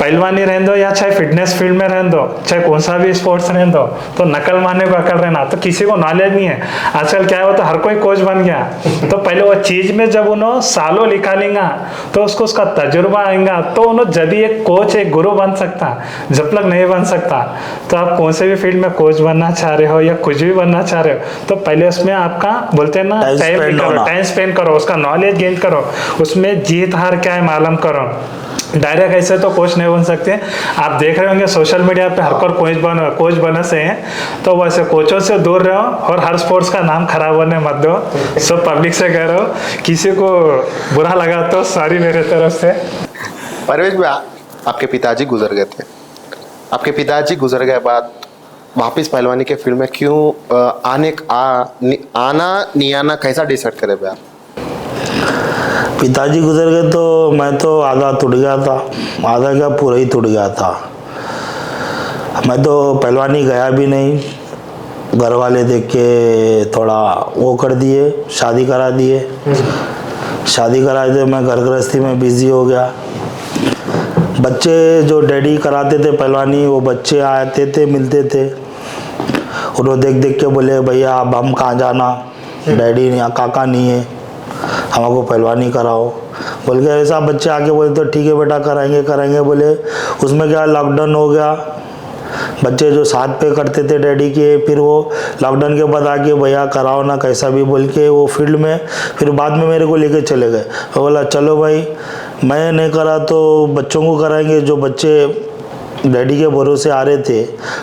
पहलवानी रहने दो या चाहे फिटनेस फील्ड में रहने दो, चाहे कौन सा भी स्पोर्ट्स रहने दो, तो नकल मारने को अकल रहना। तो किसी को नॉलेज नहीं है, आजकल क्या है, तो हर कोई कोच बन गया। तो पहले वो चीज में जब उन्होंने सालों निकालेंगा तो उसको उसका तजुर्बा आएगा, तो उन्होंने जब भी एक कोच, एक गुरु बन सकता, जब तक नहीं बन सकता। तो आप कौन से भी फील्ड में कोच बनना चाह रहे हो या कुछ भी बनना चाह रहे हो, तो पहले उसमें आपका बोलते हैं ना, टाइम स्पेंड करो, उसका नॉलेज गेन करो, उसमें जीत हार क्या है मालूम करो। डायरेक्ट ऐसे तो कोच नहीं बन सकते। आप देख रहे होंगे सोशल मीडिया पे हर कोई कोच बने से हैं, तो वैसे कोचों से दूर रहो और हर स्पोर्ट्स का नाम खराब होने मत दो। सब पब्लिक से कह रहे हो, किसी को बुरा लगा तो सॉरी मेरे तरफ से। परवेश भाई, आपके पिताजी गुजर गए थे, आपके पिताजी गुजर गए बाद वापस पहलवानी के फील्ड में क्यों आना नहीं आना कैसा डिसाइड करे भाई आप? पिताजी गुजर गए तो मैं तो आधा टूट गया था, आधा क्या पूरा ही टूट गया था। मैं तो पहलवानी गया भी नहीं, घर वाले देख के थोड़ा वो कर दिए, शादी करा दिए। शादी कराए थे, मैं घर गृहस्थी में बिजी हो गया। बच्चे जो डैडी कराते थे पहलवानी, वो बच्चे आते थे, मिलते थे, उन्होंने देख देख के बोले भैया अब हम कहाँ जाना, डैडी नहीं, काका नहीं है, हमको पहलवानी कराओ। बोल के ऐसा बच्चे आके बोले तो ठीक है बेटा कराएंगे बोले। उसमें क्या लॉकडाउन हो गया, बच्चे जो साथ पे करते थे डैडी के, फिर वो लॉकडाउन के बाद आके भैया कराओ ना कैसा भी बोल के वो फील्ड में फिर बाद में मेरे को लेके चले गए। मैं बोला चलो भाई, मैं नहीं करा तो बच्चों को कराएंगे। जो बच्चे डैडी के भरोसे आ रहे थे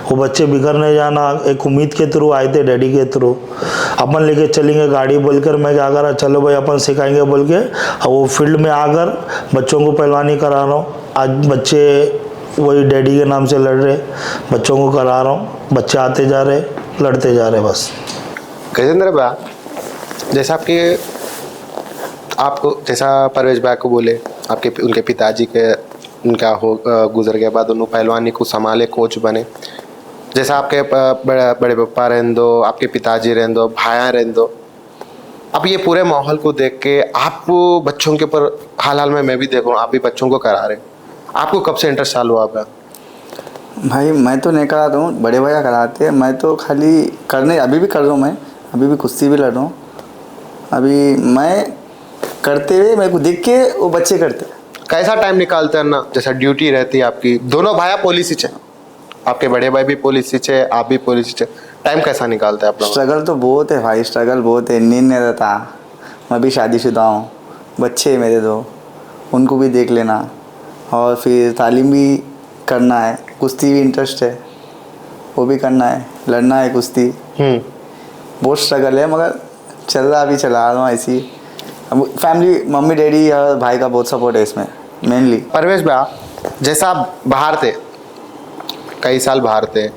वो बच्चे बिगड़ नहीं जाना, एक उम्मीद के थ्रू आए थे, डैडी के थ्रू अपन लेके चलेंगे गाड़ी बोलकर। मैं क्या करा, चलो भाई अपन सिखाएंगे बोल के वो फील्ड में आकर बच्चों को पहलवानी करा रहा हूँ। आज बच्चे वही डैडी के नाम से लड़ रहे, बच्चों को करा रहा हूँ, बच्चे आते जा रहे, लड़ते जा रहे बस। गजेंद्र भैया, जैसा आपको जैसा परवेज भाई को बोले, उनके पिताजी के उनका गुजर के बाद उन्होंने पहलवानी को संभाले, कोच बने। जैसा आपके बड़े पप्पा रहने दो, आपके पिताजी रहने दो, भाया रहने दो, अब ये पूरे माहौल को देख के आप बच्चों के ऊपर हाल में मैं भी देख रहा हूँ, आप भी बच्चों को करा रहे, आपको कब से इंटरेस्ट चालू हुआ? भाई मैं तो नहीं कराता हूँ, बड़े भैया कराते हैं। मैं तो खाली करने अभी भी कर रहा हूँ, मैं अभी भी कुश्ती भी लड़ रहा हूँ। अभी मैं करते हुए मेरे को देख के वो बच्चे करते हैं। कैसा टाइम निकालते हैं ना, जैसा ड्यूटी रहती है आपकी, दोनों भाया पुलिस ही, आपके बड़े भाई भी पुलिस ही, आप भी पुलिस ही, टाइम कैसा निकालते हैं आप लोग? स्ट्रगल तो बहुत है भाई, स्ट्रगल बहुत है, नींद नहीं रहता। मैं भी शादीशुदा हूँ, बच्चे मेरे दो, उनको भी देख लेना, और फिर तालीम भी करना है, कुश्ती भी इंटरेस्ट है, वो भी करना है, लड़ना है कुश्ती। बहुत स्ट्रगल है, मगर चल रहा, अभी चला रहा हूँ ऐसी। अब फैमिली, मम्मी डैडी और भाई का बहुत सपोर्ट है इसमें मेनली। परवेश भैया, जैसा आप बाहर थे, कई साल बाहर थे,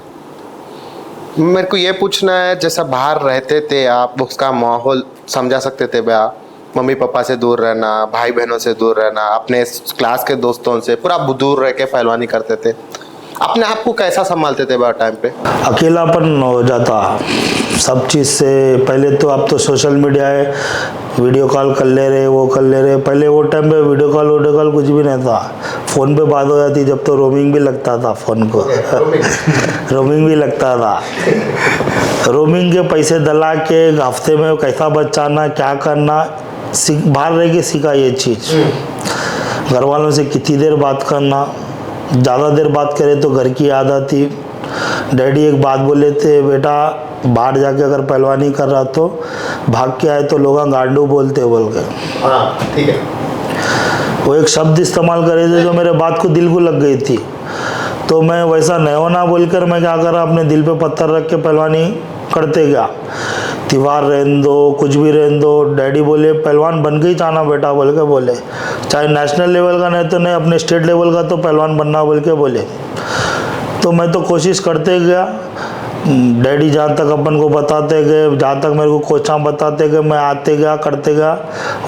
मेरे को ये पूछना है, जैसा बाहर रहते थे आप, उसका माहौल समझा सकते थे भैया? मम्मी पापा से दूर रहना, भाई बहनों से दूर रहना, अपने क्लास के दोस्तों से पूरा दूर रह के पहलवानी करते थे, अपने आप को कैसा संभालते थे भैया टाइम पे? अकेलापन हो जाता सब चीज़ से। पहले तो अब तो सोशल मीडिया है, वीडियो कॉल कर ले रहे, वो कर ले रहे। पहले वो टाइम पे वीडियो कॉल कुछ भी नहीं था, फ़ोन पे बात हो जाती, जब तो रोमिंग भी लगता था फ़ोन को रोमिंग भी लगता था। रोमिंग के पैसे डला के हफ्ते में कैसा बचाना, क्या करना, बाहर रह के सीखा ये चीज़। घर वालों से कितनी देर बात करना, ज़्यादा देर बात करे तो घर की याद आती। डैडी एक बात बोले थे, बेटा बाहर जाके अगर पहलवानी कर रहा तो भाग के आए तो लोग गांडू बोलते बोल के। हाँ ठीक है। वो एक शब्द इस्तेमाल करे थे जो मेरे बात को दिल को लग गई थी, तो मैं वैसा नहीं होना बोलकर मैं क्या करा, अपने दिल पे पत्थर रख के पहलवानी करते गया। त्योहार रहने दो, कुछ भी रहने दो, डैडी बोले पहलवान बन के ही जाना बेटा बोल के बोले, चाहे नेशनल लेवल का नहीं तो नहीं, अपने स्टेट लेवल का तो पहलवान बनना बोल के बोले। तो मैं तो कोशिश करते गया। डैडी जहाँ तक अपन को बताते गए, जहाँ तक मेरे को कोचा बताते गए, मैं आते गया, करते गया।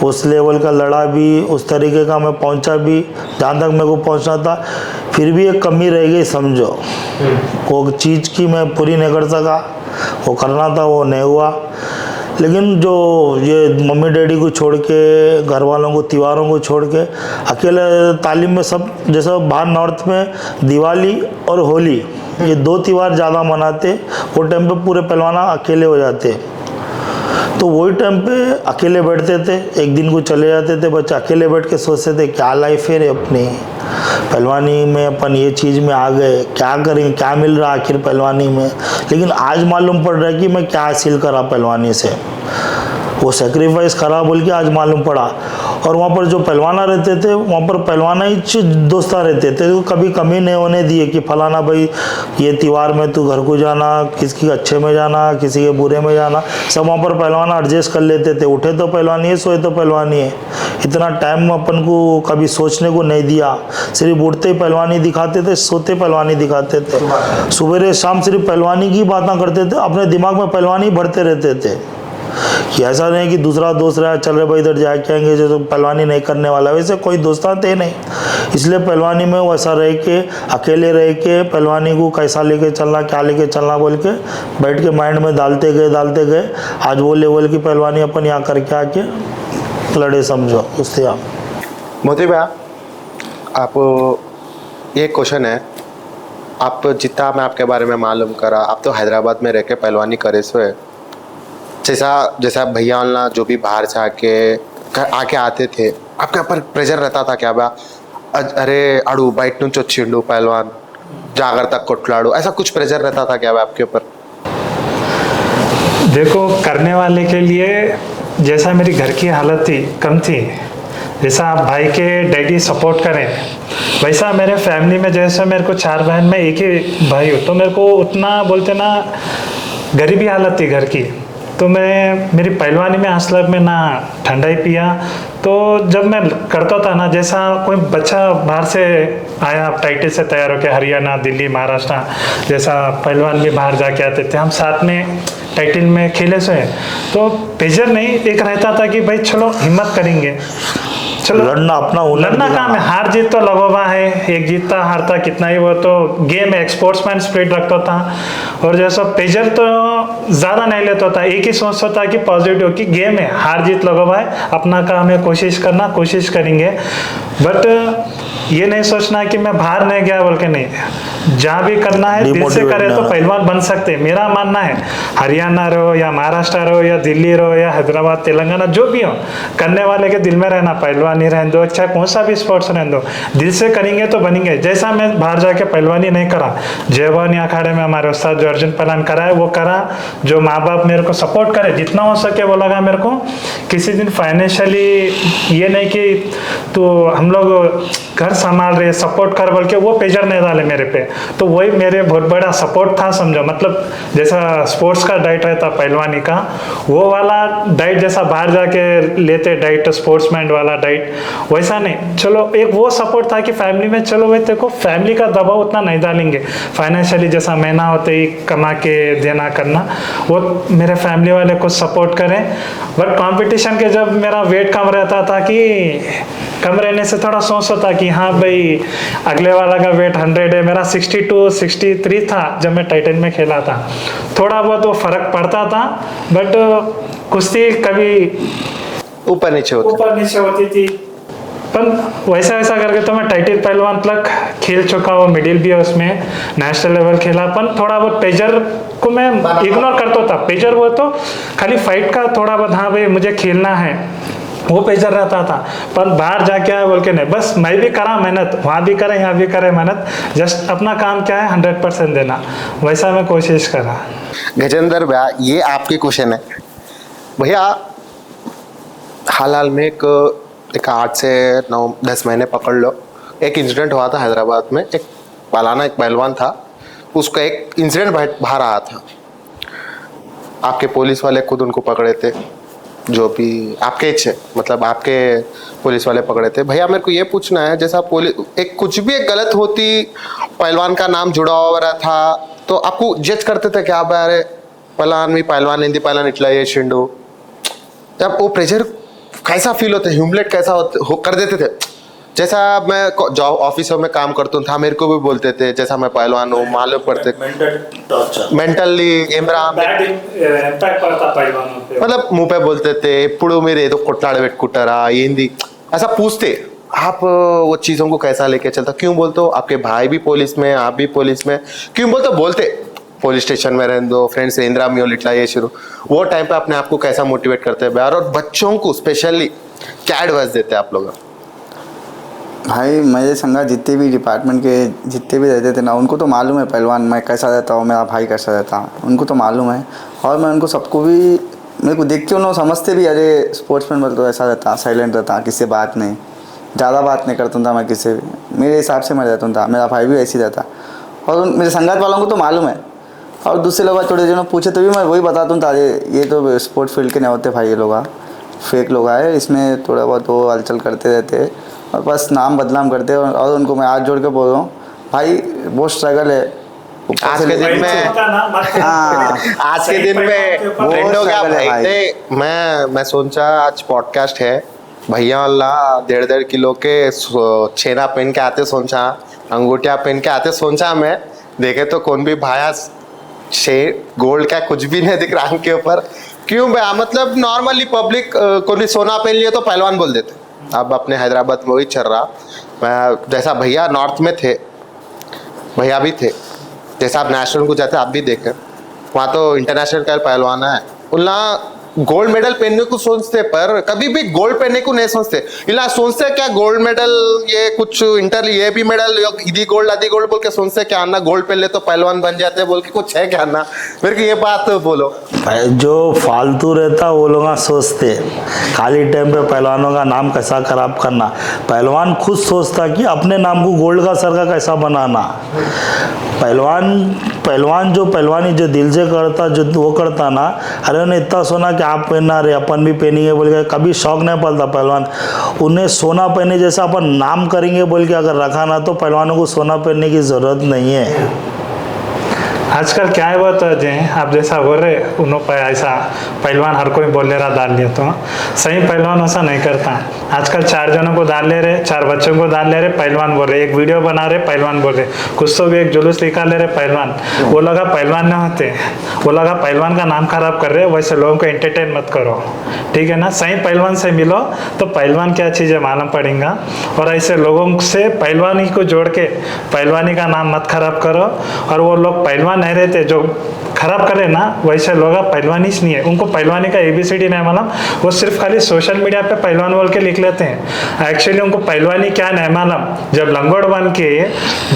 उस लेवल का लड़ा भी, उस तरीके का मैं पहुँचा भी जहाँ तक मेरे को पहुँचना था। फिर भी एक कमी रह गई समझो, वो चीज़ की मैं पूरी नहीं कर सका, वो करना था वो नहीं हुआ। लेकिन जो ये मम्मी डैडी को छोड़ के, घर वालों को, त्योहारों को छोड़ के अकेले तालीम में सब, जैसा बाहर नॉर्थ में दिवाली और होली ये दो त्यौहार ज़्यादा मनाते, वो टाइम पे पूरे पहलवाना अकेले हो जाते। तो वही टाइम पे अकेले बैठते थे, एक दिन को चले जाते थे बच्चे, अकेले बैठ के सोचते थे क्या लाइफ है रे अपनी, पहलवानी में अपन ये चीज़ में आ गए, क्या करेंगे, क्या मिल रहा आखिर पहलवानी में। लेकिन आज मालूम पड़ रहा है कि मैं क्या हासिल करा पहलवानी से, वो सेक्रीफाइस करा बोल के आज मालूम पड़ा। और वहाँ पर जो पहलवाना रहते थे, वहाँ पर पहलवाना ही दोस्ता रहते थे, तो कभी कमी नहीं होने दिए कि फलाना भाई ये त्यौहार में तू घर को जाना, किसी के अच्छे में जाना, किसी के बुरे में जाना, सब वहाँ पर पहलवाना एडजस्ट कर लेते थे। उठे तो पहलवानी है, सोए तो पहलवानी है, इतना टाइम अपन को कभी सोचने को नहीं दिया। सिर्फ उठते ही पहलवानी दिखाते थे, सोते पहलवानी दिखाते थे, सुबह शाम सिर्फ पहलवानी की बातें करते थे, अपने दिमाग में पहलवानी भरते रहते थे। कि ऐसा नहीं कि दूसरा दोस्त रहा चल रहे भाई इधर जाके आएंगे जो तो पहलवानी नहीं करने वाला, वैसे कोई दोस्ता थे नहीं। इसलिए पहलवानी में वैसा रह के, अकेले रह के पहलवानी को कैसा लेके चलना, क्या लेके चलना बोल के बैठ के माइंड में डालते गए। आज वो लेवल की पहलवानी अपन यहाँ करके आके लड़े समझो उससे। आप मोती भैया, आप ये क्वेश्चन है, आप जितना मैं आपके बारे में मालूम करा, आप तो हैदराबाद में रह के पहलवानी करे सोए, जैसा भैया वाला जो भी बाहर से आके आते थे, आपके ऊपर प्रेशर रहता था क्या भैया? अरे अड़ू बैठ नुचो छिंडू पहलवान जागर तक कोटलाड़ू, ऐसा कुछ प्रेशर रहता था क्या आपके ऊपर? देखो, करने वाले के लिए जैसा मेरी घर की हालत थी, कम थी, जैसा आप भाई के डैडी सपोर्ट करें, वैसा मेरे फैमिली में जैसे मेरे को 4 बहन में एक ही भाई हो, तो मेरे को उतना बोलते ना, गरीबी हालत थी घर की, तो मैं मेरी पहलवानी में असलग में ना ठंडाई पिया। तो जब मैं करता था ना, जैसा कोई बच्चा बाहर से आया टाइटल से तैयार होकर हरियाणा, दिल्ली, महाराष्ट्र, जैसा पहलवान भी बाहर जाके आते थे, हम साथ में टाइटल में खेले से, तो प्रेशर नहीं, एक रहता था कि भाई चलो हिम्मत करेंगे, चलो लड़ना अपना हुनर लड़ना दिखाना। काम है, हार जीत तो लगोबा है, एक जीतता हारता कितना ही, वो तो गेम है, स्पोर्ट्समैन स्पिरिट रखता था। और जैसा प्रेशर तो ज़्यादा नहीं लेता था, एक ही सोचता था कि पॉजिटिव कि गेम है, हार जीत लगोबा है, अपना काम है, कोशिश करना, कोशिश करेंगे। बट ये नहीं सोचना कि मैं बाहर नहीं गया बोल के, नहीं, जहाँ भी करना है दिल से करे तो पहलवान बन सकते हैं। मेरा मानना है हरियाणा रहो या महाराष्ट्र रहो या दिल्ली रहो या हैदराबाद, तेलंगाना, जो भी हो, करने वाले के दिल में रहना, पहलवानी रहने दो, चाहे कौन सा भी स्पोर्ट्स रहने दो, दिल से करेंगे तो बनेंगे। जैसा मैं बाहर जाके पहलवानी नहीं करा, जयवानी अखाड़े में हमारे उस्ताद जो अर्जुन पहलवान करा है वो करा, जो माँ बाप मेरे को सपोर्ट करे जितना हो सके वो लगा मेरे को। किसी दिन फाइनेंशियली ये नहीं कि तो हम लोग घर संभाल रहे सपोर्ट कर बोल के वो प्रेशर नहीं डाले मेरे पे, तो वही मेरे बहुत बड़ा सपोर्ट था समझो। मतलब जैसा स्पोर्ट्स का डाइट रहता पहलवानी का, वो वाला डाइट जैसा बाहर जाके लेते डाइट, स्पोर्ट्समैन वाला डाइट वैसा नहीं। चलो एक वो सपोर्ट था कि फैमिली में, चलो भाई देखो फैमिली का दबाव उतना नहीं डालेंगे, फाइनेंशियली जैसा महीना होते ही कमा के देना करना, वो मेरे फैमिली वाले को सपोर्ट करें। बट कंपटीशन के जब मेरा वेट कम रहता था कि कम रहने से थोड़ा सोचता था कि हाँ भाई अगले वाला का वेट 100 है, मेरा 62 63 था जब मैं टाइटन में खेला था, थोड़ा बहुत वो फर्क पड़ता था। बट कुश्ती कभी ऊपर नीचे होती थी, पर वैसा वैसा करके तो मैं टाइटल पहलवान तक खेल चुका हूँ, मिडिल भी है उसमें, नेशनल लेवल खेला। पर थोड़ा बहुत प्रेशर को मैं इग्नोर करता था, प्रेशर वो तो खाली फाइट का थोड़ा बहुत, हाँ भाई मुझे खेलना है, वो प्रेशर रहता था। पर बाहर जाके आया बोल के नहीं, बस मैं भी करा मेहनत, वहाँ भी करे यहाँ भी करे मेहनत, जस्ट अपना काम क्या है 100% देना, वैसा मैं कोशिश करा। गजेंद्र भैया, ये आपके क्वेश्चन है भैया। हाल में एक 8 से 9-10 महीने पकड़ लो, एक इंसिडेंट हुआ था हैदराबाद में। एक पहलवान था, उसका एक इंसिडेंट बाहर आया था, आपके पुलिस वाले खुद उनको पकड़े थे, जो भी आपके इच्छे, मतलब आपके पुलिस वाले पकड़े थे। भैया मेरे को ये पूछना है, जैसा पुलिस एक कुछ भी एक गलत होती, पहलवान का नाम जुड़ा हुआ था, तो आपको जज करते थे क्या, अरे पहलवान हिंदी पहलवान इटला ये शिंडू, जब वो प्रेशर कैसा फील होता है, ह्यूमिलेट कैसा कर देते थे। जैसा मैं जॉब ऑफिसों में काम करता था, मेरे को भी बोलते थे जैसा मैं पहलवान हूँ, मालूम पड़ते मेंटली मतलब मुंह पे बोलते थे, इप्पुडू मेरे तो कोटलाड़ बेटकुटरा ये हिंदी ऐसा पूछते। आप वो चीज़ों को कैसा लेके चलता, क्यों बोलते हो, आपके भाई भी पुलिस में, आप भी पुलिस में, क्यों बोलते पुलिस स्टेशन में रहने दो, फ्रेंड्स इंदिरा मियो लिटला ये शुरू, वो टाइम पे अपने आप को कैसा मोटिवेट करते हैं यार, और बच्चों को स्पेशली क्या एडवाइस देते हैं आप लोग? भाई मेरे संगा जितने भी डिपार्टमेंट के जितने भी रहते थे ना, उनको तो मालूम है पहलवान मैं कैसा रहता हूँ, मेरा भाई कैसा रहता है, उनको तो मालूम है। और मैं उनको सबको भी, मेरे को देख के उन लोग समझते भी, अरे स्पोर्ट्समैन बोल तो ऐसा रहता, साइलेंट रहता, किसी से बात नहीं, ज़्यादा बात नहीं करता था मैं किसी से भी, मेरे हिसाब से मैं रहता था, मेरा भाई भी ऐसे ही रहता। और मेरे संगात वालों को तो मालूम है। और दूसरे लोग थोड़े जनों पूछे तो भी मैं वही बताता हूँ, ये तो स्पोर्ट फील्ड के नहीं होते भाई, ये लोग फेक लोग आए, इसमें थोड़ा बहुत वो हलचल करते रहते और बस नाम बदनाम करते हैं। और उनको मैं आज जोड़ के बोल रहा हूँ भाई, बहुत स्ट्रगल है आज के दिन में। हाँ, आज के दिन में ट्रेंड हो गया भाई। मैं सोचा आज पॉडकास्ट है, भैया अल्लाह 1.5 किलो के छेना पहन के आते, सोचा अंगूठिया पहन के आते, सोचा मैं देखे तो कौन भी भाया गोल्ड का कुछ भी नहीं दिख रहा आंख के ऊपर, क्यों भैया, मतलब नॉर्मली पब्लिक कोई सोना पहन लिया तो पहलवान बोल देते। अब अपने हैदराबाद में वही चल रहा। मैं जैसा भैया नॉर्थ में थे, भैया भी थे, जैसा आप नेशनल को जाते आप भी देखें, वहाँ तो इंटरनेशनल का पहलवान है, उन्ना गोल्ड मेडल पहनने को सोचते पर कभी भी गोल्ड पहनने को नहीं सोचते। इला सोचते क्या गोल्ड मेडल ये कुछ इंटर ये भी मेडल इधी गोल्ड आधी गोल्ड बोल के सोचते क्या आना गोल्ड पहन ले तो पहलवान बन जाते बोल के कुछ है क्या ना, मेरे को ये बात बोलो। जो फालतू रहता वो लोग सोचते खाली टाइम पे पहलवानों का नाम कैसा खराब करना। पहलवान खुद सोचता कि अपने नाम को गोल्ड का सर का कैसा बनाना। पहलवान जो पहलवानी जो दिल से करता जो वो करता ना, अरे उन्हें इतना सोना कि आप पहनना रहे अपन भी पहनेंगे बोल के कभी शौक नहीं पड़ता पहलवान। उन्हें सोना पहने जैसा अपन नाम करेंगे बोल के अगर रखा ना तो पहलवानों को सोना पहनने की ज़रूरत नहीं है। आजकल क्या है वो तो जे आप जैसा बोल रहे उन्हों पर ऐसा पहलवान हर कोई बोल ले रहा डाल लिया तो सही पहलवान ऐसा नहीं करता। आजकल 4 जनों को डाल ले रहे, 4 बच्चों को डाल ले रहे, पहलवान बोल रहे, एक वीडियो बना रहे पहलवान बोल रहे, कुछ तो भी एक जुलूस निकाल ले रहे पहलवान। वो लगा पहलवान न होते, वो लगा पहलवान का नाम खराब कर रहे। वैसे लोगों को एंटरटेन मत करो, ठीक है ना। सही पहलवान से मिलो तो पहलवान क्या चीज़ है मालूम पड़ेगा। और ऐसे लोगों से पहलवानी को जोड़ के पहलवानी का नाम मत खराब करो। और वो लोग पहलवान नहीं रहते जो खराब करे ना, वैसे लोग पहलवानी नहीं है, उनको पहलवानी का ABCD नहीं मालूम। वो सिर्फ खाली सोशल मीडिया पे पहलवान बोल के लिख लेते हैं, एक्चुअली उनको पहलवानी क्या नहीं मालूम। जब लंगोट बन के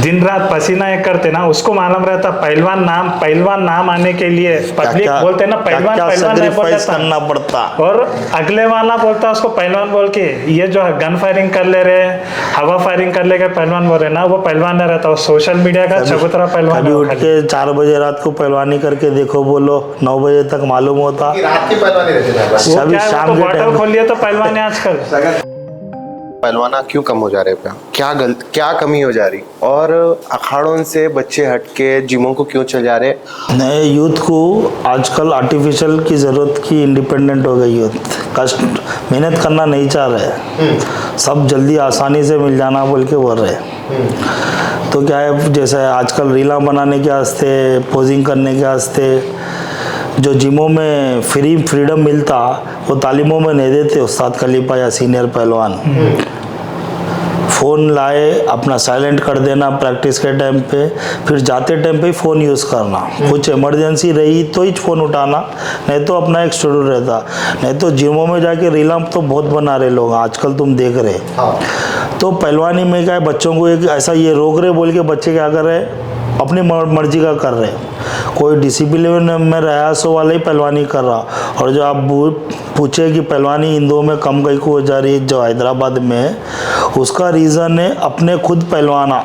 दिन रात पसीना एक करते ना, उसको मालूम रहता पहलवान नाम आने के लिए पब्लिक बोलते ना पहलवान नहीं करना पड़ता। और अगले वाला बोलता उसको पहलवान बोल के। ये जो गन फायरिंग कर ले रहे, हवा फायरिंग कर ले पहलवान बोल रहे ना, वो पहलवान नहीं रहता, वो सोशल मीडिया का चबूतरा पहलवान। कभी उठ के 4 बजे रात को पहलवानी करके देखो, बोलो 9 बजे तक मालूम होता। रात की पहलवानी रहती है, सभी शाम के बॉटल खोल लिया तो पहलवान है आजकल। पहलवाना क्यों कम हो जा रहे हैं, क्या कमी हो जा रही, और अखाड़ों से बच्चे हट के जिमों को क्यों चल जा रहे। नए यूथ को आजकल आर्टिफिशियल की ज़रूरत की इंडिपेंडेंट हो गई यूथ, कष्ट मेहनत करना नहीं चाह रहे, सब जल्दी आसानी से मिल जाना बोल के बोल रहे। तो क्या है जैसे आजकल रीला बनाने के वास्ते, पोजिंग करने के वास्ते जो जिमों में फ्रीडम मिलता वो तालीमों में नहीं देते उस्ताद खलीफा या सीनियर पहलवान। फ़ोन लाए अपना साइलेंट कर देना प्रैक्टिस के टाइम पे, फिर जाते टाइम पे फ़ोन यूज़ करना, कुछ इमरजेंसी रही तो ही फ़ोन उठाना, नहीं तो अपना एक शेड्यूल रहता। नहीं तो जिमों में जाके रीला तो बहुत बना रहे लोग आजकल, तुम देख रहे। तो पहलवानी में क्या है, बच्चों को एक ऐसा ये रोक रहे बोल के बच्चे क्या कर रहे, अपनी मर्जी का कर रहे। कोई डिसिप्लिन में रहा सो वाला ही पहलवानी कर रहा। और जो आप पूछे कि पहलवानी हिंदुओं में कम कई को हो जा रही है जो हैदराबाद में, उसका रीज़न है अपने खुद पहलवाना,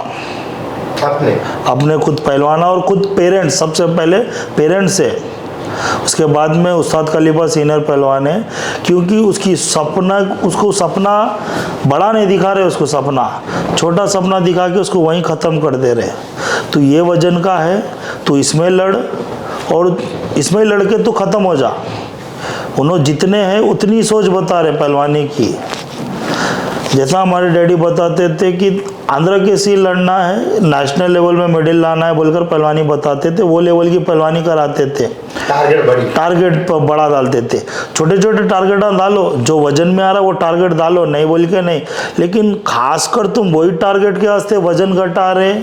अपने खुद पहलवाना और खुद पेरेंट्स। सबसे पहले पेरेंट्स है, उसके बाद में उस्ताद खलीफा सीनियर पहलवान है। क्योंकि उसको सपना बड़ा नहीं दिखा रहे, उसको सपना छोटा सपना दिखा के उसको वहीं ख़त्म कर दे रहे। तो ये वजन का है, तो इसमें लड़ और इसमें लड़ के तो ख़त्म हो जा। उन्होंने जितने हैं उतनी सोच बता रहे पहलवानी की। जैसा हमारे डैडी बताते थे कि आंध्र केसरी लड़ना है, नेशनल लेवल में मेडल लाना है बोलकर पहलवानी बताते थे, वो लेवल की पहलवानी कराते थे। टारगेट बड़ा डालते थे, छोटे छोटे टारगेट डालो, जो वजन में आ रहा है वो टारगेट डालो, नहीं बोल के नहीं। लेकिन खासकर तुम वही टारगेट के वास्ते वजन घटा रहे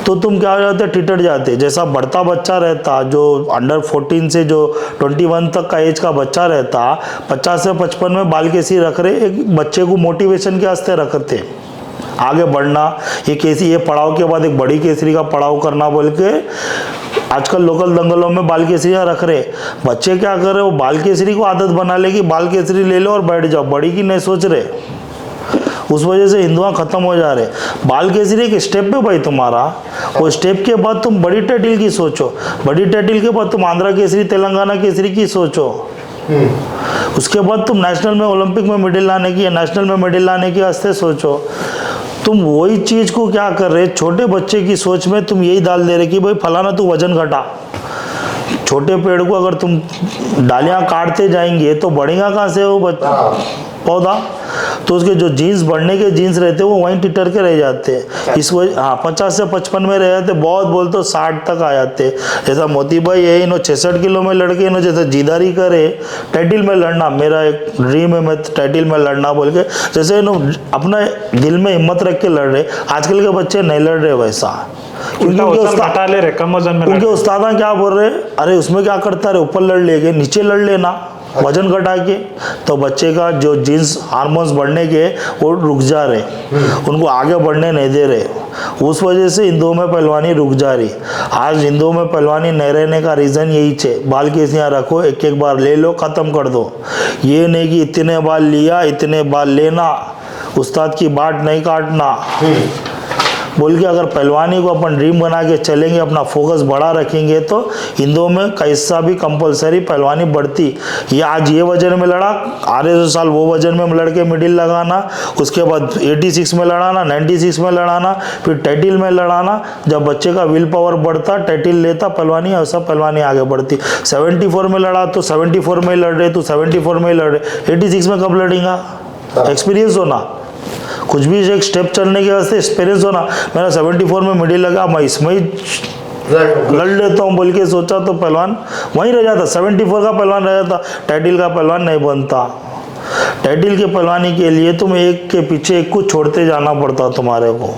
तो तुम क्या हो जाते, टिटट जाते। जैसा बढ़ता बच्चा रहता, जो अंडर 14 से जो 21 तक का एज का बच्चा रहता, 50 से 55 में बाल केसरी रख रहे, एक बच्चे को मोटिवेशन के वास्ते रखते आगे बढ़ना। ये पड़ाव के बाद एक बड़ी केसरी का पड़ाव करना बोल के आजकल लोकल दंगलों में बाल केसरियाँ रख रहे। बच्चे क्या कर रहे, वो बाल केसरी को आदत बना ले कि बाल केसरी ले लो और बैठ जाओ, बड़ी की नहीं सोच रहे। उस वजह से हिंदुआ खत्म हो जा रहे। बाल केसरी एक स्टेप पे भाई तुम्हारा, वो स्टेप के बाद तुम बड़ी टाइटल की सोचो, बड़ी टाइटल के बाद तुम आंध्र केसरी तेलंगाना केसरी की सोचो, उसके बाद तुम नेशनल में ओलंपिक में मेडल लाने की या नेशनल में मेडल लाने के वास्ते सोचो। तुम वही चीज़ को क्या कर रहे, छोटे बच्चे की सोच में तुम यही डाल दे रहे कि भाई फलाना तू वजन घटा। छोटे पेड़ को अगर तुम डालियाँ काटते जाएंगे तो बढ़ेगा कहाँ से वो पौधा, तो उसके जो जीन्स बढ़ने के जीन्स रहते वो वहीं टिटर के रह जाते हैं। इस वजह 50 से 55 में रह जाते, बहुत बोल तो 60 तक आ जाते। जैसा मोती भाई है, इन्हों 66 किलो में लड़के इन्हों जैसे जीदारी करे टाइटल में लड़ना, मेरा एक ड्रीम है मैं टाइटल में लड़ना बोल के, जैसे इन्हों अपना दिल में हिम्मत रख के लड़ रहे। आजकल के बच्चे नहीं लड़ रहे वैसा, क्योंकि उनके उस्ताद क्या बोल रहे, अरे उसमें क्या करता रहे, ऊपर लड़ लेंगे नीचे लड़ लेना, वजन घटा के, तो बच्चे का जो जीन्स हार्मोन्स बढ़ने के वो रुक जा रहे, उनको आगे बढ़ने नहीं दे रहे। उस वजह से हिंदुओं में पहलवानी रुक जा रही। आज हिंदुओं में पहलवानी नहीं रहने का रीज़न यही है, बाल केसियाँ रखो, एक एक बार ले लो, ख़त्म कर दो। ये नहीं कि इतने बाल लिया इतने बाल लेना, उस्ताद की बाट नहीं काटना बोल के अगर पहलवानी को अपन ड्रीम बना के चलेंगे, अपना फोकस बड़ा रखेंगे, तो हिंदुओं में कैसा भी कंपलसरी पहलवानी बढ़ती। ये आज ये वजन में लड़ा, आधे 2 साल वो वजन में लड़के मिडिल लगाना, उसके बाद 86 में लड़ाना, 96 में लड़ाना, फिर टाइटिल में लड़ाना। जब बच्चे का विल पावर बढ़ता, टाइटिल लेता पहलवानी, ऐसा पहलवानी आगे बढ़ती। 74 में लड़ा तो 74 में लड़ रहे, तो 74 में लड़ रहे, 86 में कब लड़ेगा? एक्सपीरियंस होना, कुछ भी एक स्टेप चलने के वास्ते एक्सपीरियंस होना। मेरा 74 में मिडिल लगा, मैं इसमें ही लड़ लेता हूँ बोल के सोचा तो पहलवान वहीं रह जाता। 74 का पहलवान रह जाता, टाइटिल का पहलवान नहीं बनता। टाइटिल के पहलवानी के लिए तुम एक के पीछे एक को छोड़ते जाना पड़ता तुम्हारे को।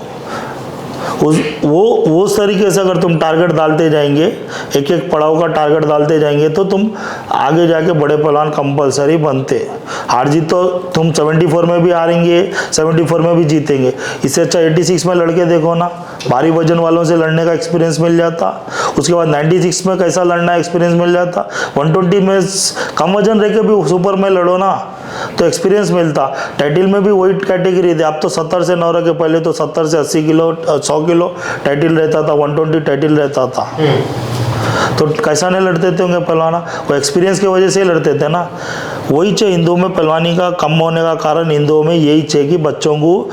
उस तरीके से अगर तुम टारगेट डालते जाएंगे, एक एक पड़ाव का टारगेट डालते जाएंगे, तो तुम आगे जाके बड़े पहलवान कंपलसरी बनते। हार जीत तो तुम 74 में भी हारेंगे, 74 में भी जीतेंगे। इससे अच्छा 86 में लड़के देखो ना, भारी वजन वालों से लड़ने का एक्सपीरियंस मिल जाता। उसके बाद 96 में कैसा लड़ना एक्सपीरियंस मिल जाता। 120 में कम वजन रह के भी सुपर में लड़ो ना, तो एक्सपीरियंस मिलता। टाइटिल में भी वही कैटेगरी थी। अब तो 70 से 9 के पहले तो 70 से 80 किलो 100 किलो टाइटिल रहता था, 120 टाइटिल रहता था। तो कैसा नहीं लड़ते थे होंगे पहलवाना, वो एक्सपीरियंस की वजह से ही लड़ते थे ना। वही चाहिए हिंदुओं में पहलवानी का कम होने का कारण, हिंदुओं में यही चाहिए कि बच्चों को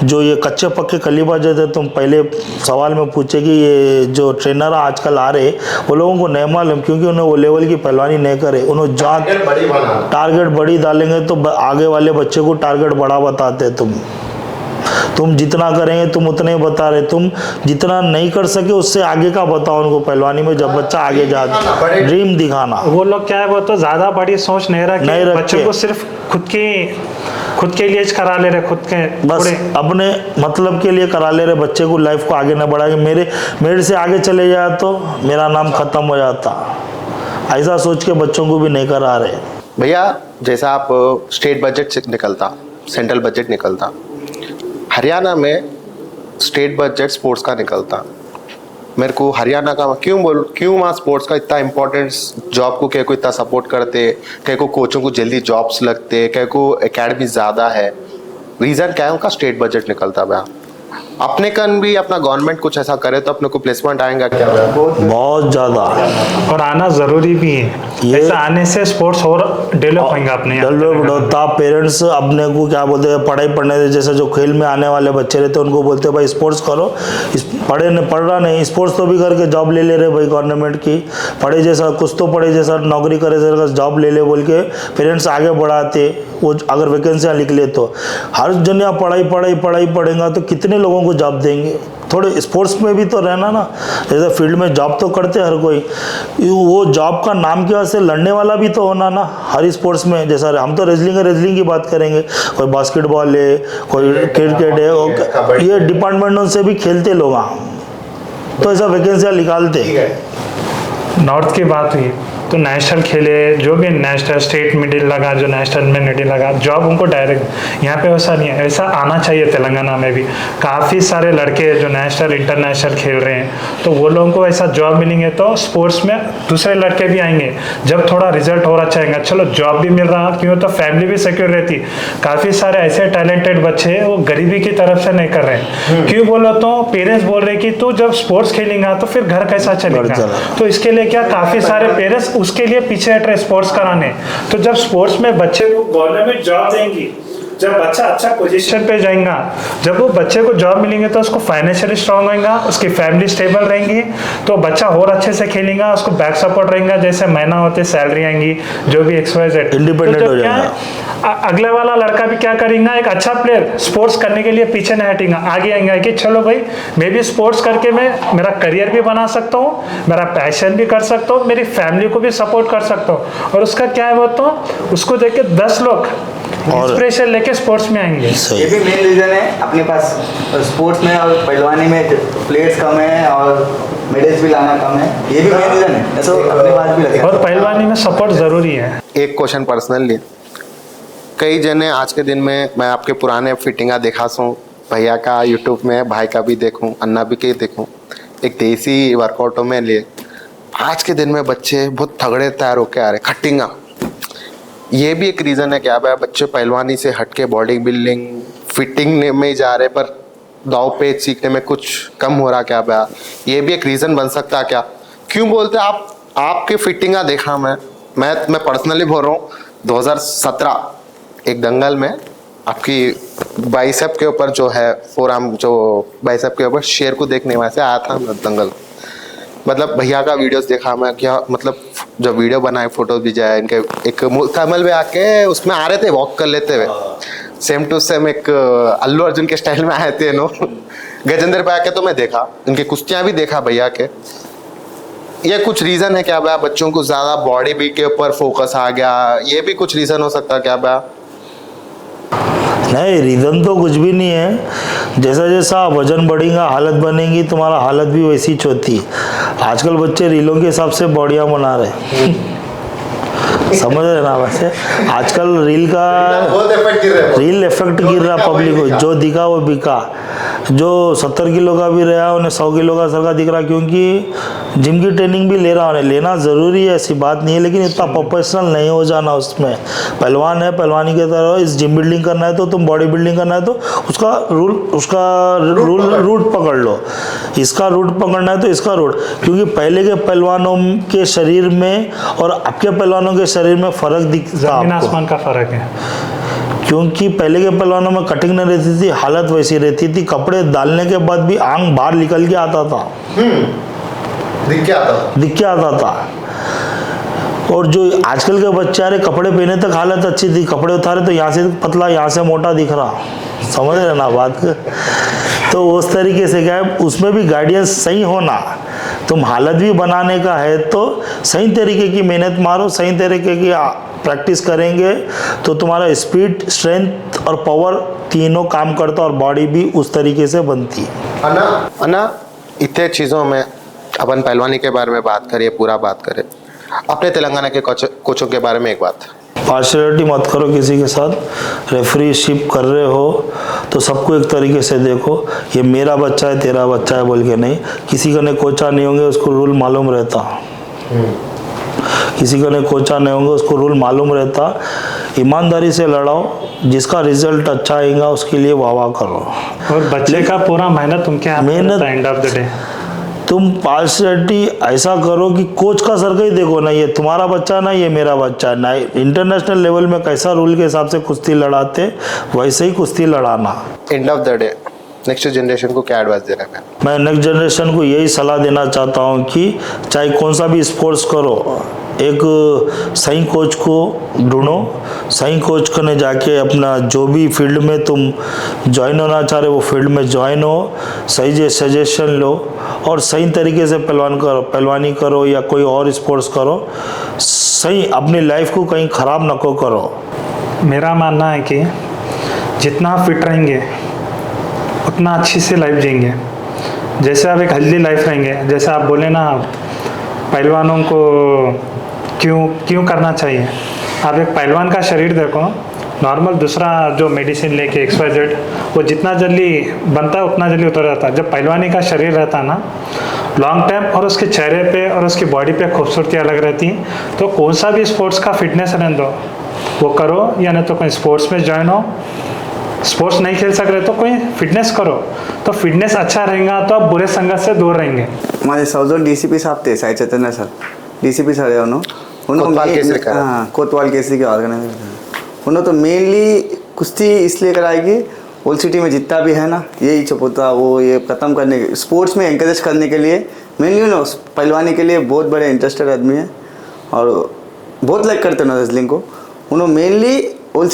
जो ये कच्चे पक्के कलीबाज जैसे तुम पहले सवाल में पूछे कि ये जो ट्रेनर आजकल आ रहे, वो लोगों को नहीं मालूम, क्योंकि उन्हें वो लेवल की पहलवानी नहीं करे। उन्हें टारगेट बड़ी डालेंगे तो आगे वाले बच्चे को टारगेट बड़ा बताते। तुम जितना करेंगे तुम उतने ही बता रहे, तुम जितना नहीं कर सके उससे आगे का बताओ उनको पहलवानी में। जब बच्चा आगे जाता, ड्रीम दिखाना। वो लोग क्या है, वो तो ज्यादा बड़ी सोच नहीं रखे, बच्चों को सिर्फ खुद के लिए करा ले रहे, खुद के बस अपने मतलब के लिए करा ले रहे। बच्चे को लाइफ को आगे न बढ़ाएंगे, मेरे से आगे चले जाए तो मेरा नाम खत्म हो जाता, ऐसा सोच के बच्चों को भी नहीं करा रहे। भैया जैसा आप स्टेट बजट निकलता, सेंट्रल बजट निकलता, हरियाणा में स्टेट बजट स्पोर्ट्स का निकलता। मेरे को हरियाणा का क्यों वहाँ स्पोर्ट्स का इतना इम्पोर्टेंस, जॉब को क्या को इतना सपोर्ट करते, क्या को कोचों को जल्दी जॉब्स लगते, क्या को एकेडमी ज़्यादा है, रीज़न क्या है उनका स्टेट बजट निकलता भैया? अपने कन भी अपना गवर्नमेंट कुछ ऐसा करे तो अपने को प्लेसमेंट आएगा क्या? बहुत ज़्यादा, और आना ज़रूरी भी है। ऐसा आने से स्पोर्ट्स और डेवलप होगा, अपने डेवलप होता। पेरेंट्स अपने को क्या बोलते हैं, पढ़ाई पढ़ने से, जैसे जो खेल में आने वाले बच्चे रहते हैं उनको बोलते हैं भाई स्पोर्ट्स करो, पढ़ रहा नहीं, स्पोर्ट्स तो भी करके जॉब ले रहे भाई गवर्नमेंट की, पढ़े जैसा कुछ तो पढ़े जैसा नौकरी करे जैसा जॉब ले बोल के पेरेंट्स आगे बढ़ाते। वो अगर वैकेंसियाँ लिख ले तो हर जन यहाँ पढ़ाई पढ़ेगा तो कितने लोगों को जॉब देंगे? थोड़े स्पोर्ट्स में भी तो रहना ना, जैसे फील्ड में जॉब तो करते हर कोई, वो जॉब का नाम की वजह से लड़ने वाला भी तो होना ना हर स्पोर्ट्स में। जैसा हम तो रेसलिंग की बात करेंगे, कोई बास्केटबॉल है, कोई क्रिकेट है, ये डिपार्टमेंटों से भी खेलते लोग, तो ऐसा वैकेंसियाँ निकालते। नॉर्थ की बात हुई तो नेशनल खेले, जो भी नेशनल स्टेट मिडिल लगा, जो नेशनल में मिडिल लगा, जॉब उनको डायरेक्ट। यहाँ पे वैसा नहीं है, ऐसा आना चाहिए। तेलंगाना में भी काफ़ी सारे लड़के जो नेशनल इंटरनेशनल खेल रहे हैं, तो वो लोगों को ऐसा जॉब मिलेंगे तो स्पोर्ट्स में दूसरे लड़के भी आएंगे। जब थोड़ा रिजल्ट हो अच्छा आएगा, चलो जॉब भी मिल रहा, क्यों तो फैमिली भी सिक्योर रहती। काफ़ी सारे ऐसे टैलेंटेड बच्चे वो गरीबी की तरफ से नहीं कर रहे हैं, क्यों बोलो तो पेरेंट्स बोल रहे कि तू जब स्पोर्ट्स खेलेगा तो फिर घर कैसा चलेगा। तो इसके लिए क्या, काफ़ी सारे पेरेंट्स उसके लिए पीछे हट रहे स्पोर्ट्स कराने। तो जब स्पोर्ट्स में बच्चे को गवर्नमेंट जॉब देंगी, जब बच्चा अच्छा पोजीशन पे जाएगा, जब वो बच्चे को जॉब मिलेंगे तो उसको फाइनेंशियली स्ट्रांग होगा, उसकी फैमिली स्टेबल रहेंगी, तो बच्चा और अच्छे से खेलेगा, उसको बैक सपोर्ट रहेगा, जैसे महीना होते सैलरी आएंगी, जो भी XYZ इंडिपेंडेंट हो जाएगा। अगले वाला लड़का भी क्या करेगा, एक अच्छा प्लेयर स्पोर्ट्स करने के लिए पीछे नहीं हटेगा, आगे आएगा कि चलो भाई मैं भी स्पोर्ट्स करके मैं मेरा करियर भी बना सकता हूँ, मेरा पैशन भी कर सकता हूँ, मेरी फैमिली को भी सपोर्ट कर सकता हूँ। और उसका क्या है, वो तो उसको देख के 10 लोग इंस्पिरेशन लेके के स्पोर्ट्स में आएंगे। ये सही भी मेन रीज़न है अपने पास स्पोर्ट्स में और पहलवानी में प्लेयर्स कम है और मेडल्स भी लाना कम है, ये भी मेन रीज़न है, तो अपने पास भी लगे। और पहलवानी में सपोर्ट ज़रूरी है। एक क्वेश्चन पर्सनली, कई जने आज के दिन में मैं आपके पुराने फिटिंगा देखा सूँ, भैया का यूट्यूब में, भाई का भी देखूँ, अन्ना भी के देखूँ, एक देसी वर्कआउटों में लिए आज के दिन में बच्चे बहुत तगड़े तैयार होके आ रहे खट्टिंगा। ये भी एक रीज़न है क्या भाई, बच्चे पहलवानी से हट के बॉडी बिल्डिंग फिटिंग में ही जा रहे, पर दाव पेच सीखने में कुछ कम हो रहा क्या भाई, ये भी एक रीज़न बन सकता है क्या? क्यों बोलते आप? आपके फिटिंगा देखा मैं पर्सनली बोल रहा हूँ, 2017 एक दंगल में आपकी बाइसेप के ऊपर जो है फोरआर्म, जो बाइसेप के ऊपर शेर को देखने वहाँ से आया था मैं दंगल। मतलब भैया का वीडियोस देखा मैं, क्या मतलब जो वीडियो बनाए, फोटोज भी जाए इनके, एक कमल में आके उसमें आ रहे थे वॉक कर लेते हुए, सेम टू सेम एक अल्लू अर्जुन के स्टाइल में आए थे नो। गजेंद्र पे आके तो मैं देखा, इनकी कुश्तियाँ भी देखा भैया के। ये कुछ रीज़न है क्या भैया, बच्चों को ज़्यादा बॉडी भी के ऊपर फोकस आ गया, ये भी कुछ रीज़न हो सकता है क्या भैया? नहीं, रीज़न तो कुछ भी नहीं है। जैसा जैसा वजन बढ़ेगा हालत बनेगी, तुम्हारा हालत भी वैसी ही होती है। आजकल बच्चे रीलों के हिसाब से बॉडियाँ बना रहे समझ रहे ना? वैसे आजकल रील इफेक्ट गिर रहा पब्लिक को, जो दिखा वो बिका। जो 70 किलो का भी रहा उन्हें 100 किलो का सर का दिख रहा, क्योंकि जिम की ट्रेनिंग भी ले रहा उन्हें, लेना ज़रूरी है, ऐसी बात नहीं है, लेकिन इतना प्रोफेशनल नहीं हो जाना उसमें। पहलवान है, पहलवानी की तरह इस जिम बिल्डिंग करना है तो तुम बॉडी बिल्डिंग करना है तो उसका रूट पकड़ लो, इसका रूट पकड़ना है तो इसका रूट, क्योंकि पहले के पहलवानों के शरीर में और अब के पहलवानों के शरीर में फ़र्क दिखता है, ज़मीन आसमान का फ़र्क है। क्योंकि पहले के पहलवानों में कटिंग नहीं रहती थी, हालत वैसी रहती थी, कपड़े डालने के बाद भी आंख बाहर निकल के आता था, दिख के आता था। और जो आजकल के बच्चे आ रहे, कपड़े पहने तक हालत अच्छी थी, कपड़े उतारे तो यहाँ से पतला यहाँ से मोटा दिख रहा, समझ रहे ना बात को? तो उस तरीके से क्या है, उसमें भी गाइडेंस सही होना, तुम हालत भी बनाने का है तो सही तरीके की मेहनत मारो, सही तरीके की प्रैक्टिस करेंगे तो तुम्हारा स्पीड, स्ट्रेंथ और पावर तीनों काम करता और बॉडी भी उस तरीके से बनती है। अन्ना इतने चीज़ों में अपन पहलवानी के बारे में बात करिए, पूरा बात करें, अपने तेलंगाना के कोचों के बारे में एक बात, पार्शियलिटी मत करो किसी के साथ। रेफरीशिप कर रहे हो तो सबको एक तरीके से देखो, ये मेरा बच्चा है तेरा बच्चा है बोल के नहीं। किसी का ने कोचा नहीं होंगे उसको रूल मालूम रहता, किसी का ने कोचा नहीं होंगे उसको रूल मालूम रहता। ईमानदारी से लड़ाओ, जिसका रिजल्ट अच्छा आएगा उसके लिए वाह करो। और बच्चे का पूरा मेहनत उनके हाथ में रहता है एंड ऑफ द डे। तुम पार्शियलिटी ऐसा करो कि कोच का सर का ही देखो, ना ये तुम्हारा बच्चा ना ये मेरा बच्चा, ना इंटरनेशनल लेवल में कैसा रूल के हिसाब से कुश्ती लड़ाते वैसे ही कुश्ती लड़ाना। End of the day next generation को क्या एडवाइस देना है? मैं नेक्स्ट जनरेशन को यही सलाह देना चाहता हूँ कि चाहे कौन सा भी स्पोर्ट्स करो, एक सही कोच को ढूंढो, सही कोच करने जाके अपना जो भी फील्ड में तुम ज्वाइन होना चाह रहे हो वो फील्ड में ज्वाइन हो, सही सजेशन लो और सही तरीके से पहलवानी करो या कोई और स्पोर्ट्स करो, सही अपनी लाइफ को कहीं ख़राब न करो। मेरा मानना है कि जितना फिट रहेंगे उतना अच्छी से लाइफ जिएंगे। जैसे आप एक हेल्दी लाइफ रहेंगे, जैसे आप बोले ना पहलवानों को क्यों करना चाहिए, आप एक पहलवान का शरीर देखो, नॉर्मल दूसरा जो मेडिसिन लेके XYZ वो जितना जल्दी बनता है उतना जल्दी उतर जाता है। जब पहलवानी का शरीर रहता है ना लॉन्ग टाइम, और उसके चेहरे पे और उसकी बॉडी पे खूबसूरती अलग रहती है। तो कौन सा भी स्पोर्ट्स का फिटनेस रहने दो वो करो, या नहीं तो कोई स्पोर्ट्स में ज्वाइन हो। स्पोर्ट्स नहीं खेल सक रहे तो कोई फिटनेस करो, तो फिटनेस अच्छा रहेगा तो आप बुरे संगत से दूर रहेंगे। हमारे साउथ DCP साहब थे, साई चैतन्य सर, DCP सर है कोतवाल केसरी के ऑर्गेनाइजेशन। उन्होंने तो मेनली कुश्ती इसलिए कराई कि ओल्ड सिटी में जितना भी है ना यही चपोता वो ये ख़त्म करने के, स्पोर्ट्स में एंकरेज करने के लिए मेनली ना पहलवानी के लिए बहुत बड़े इंटरेस्टेड आदमी है और बहुत लाइक करते हैं ना रेसलिंग को। उन्होंने मेनली ओल्ड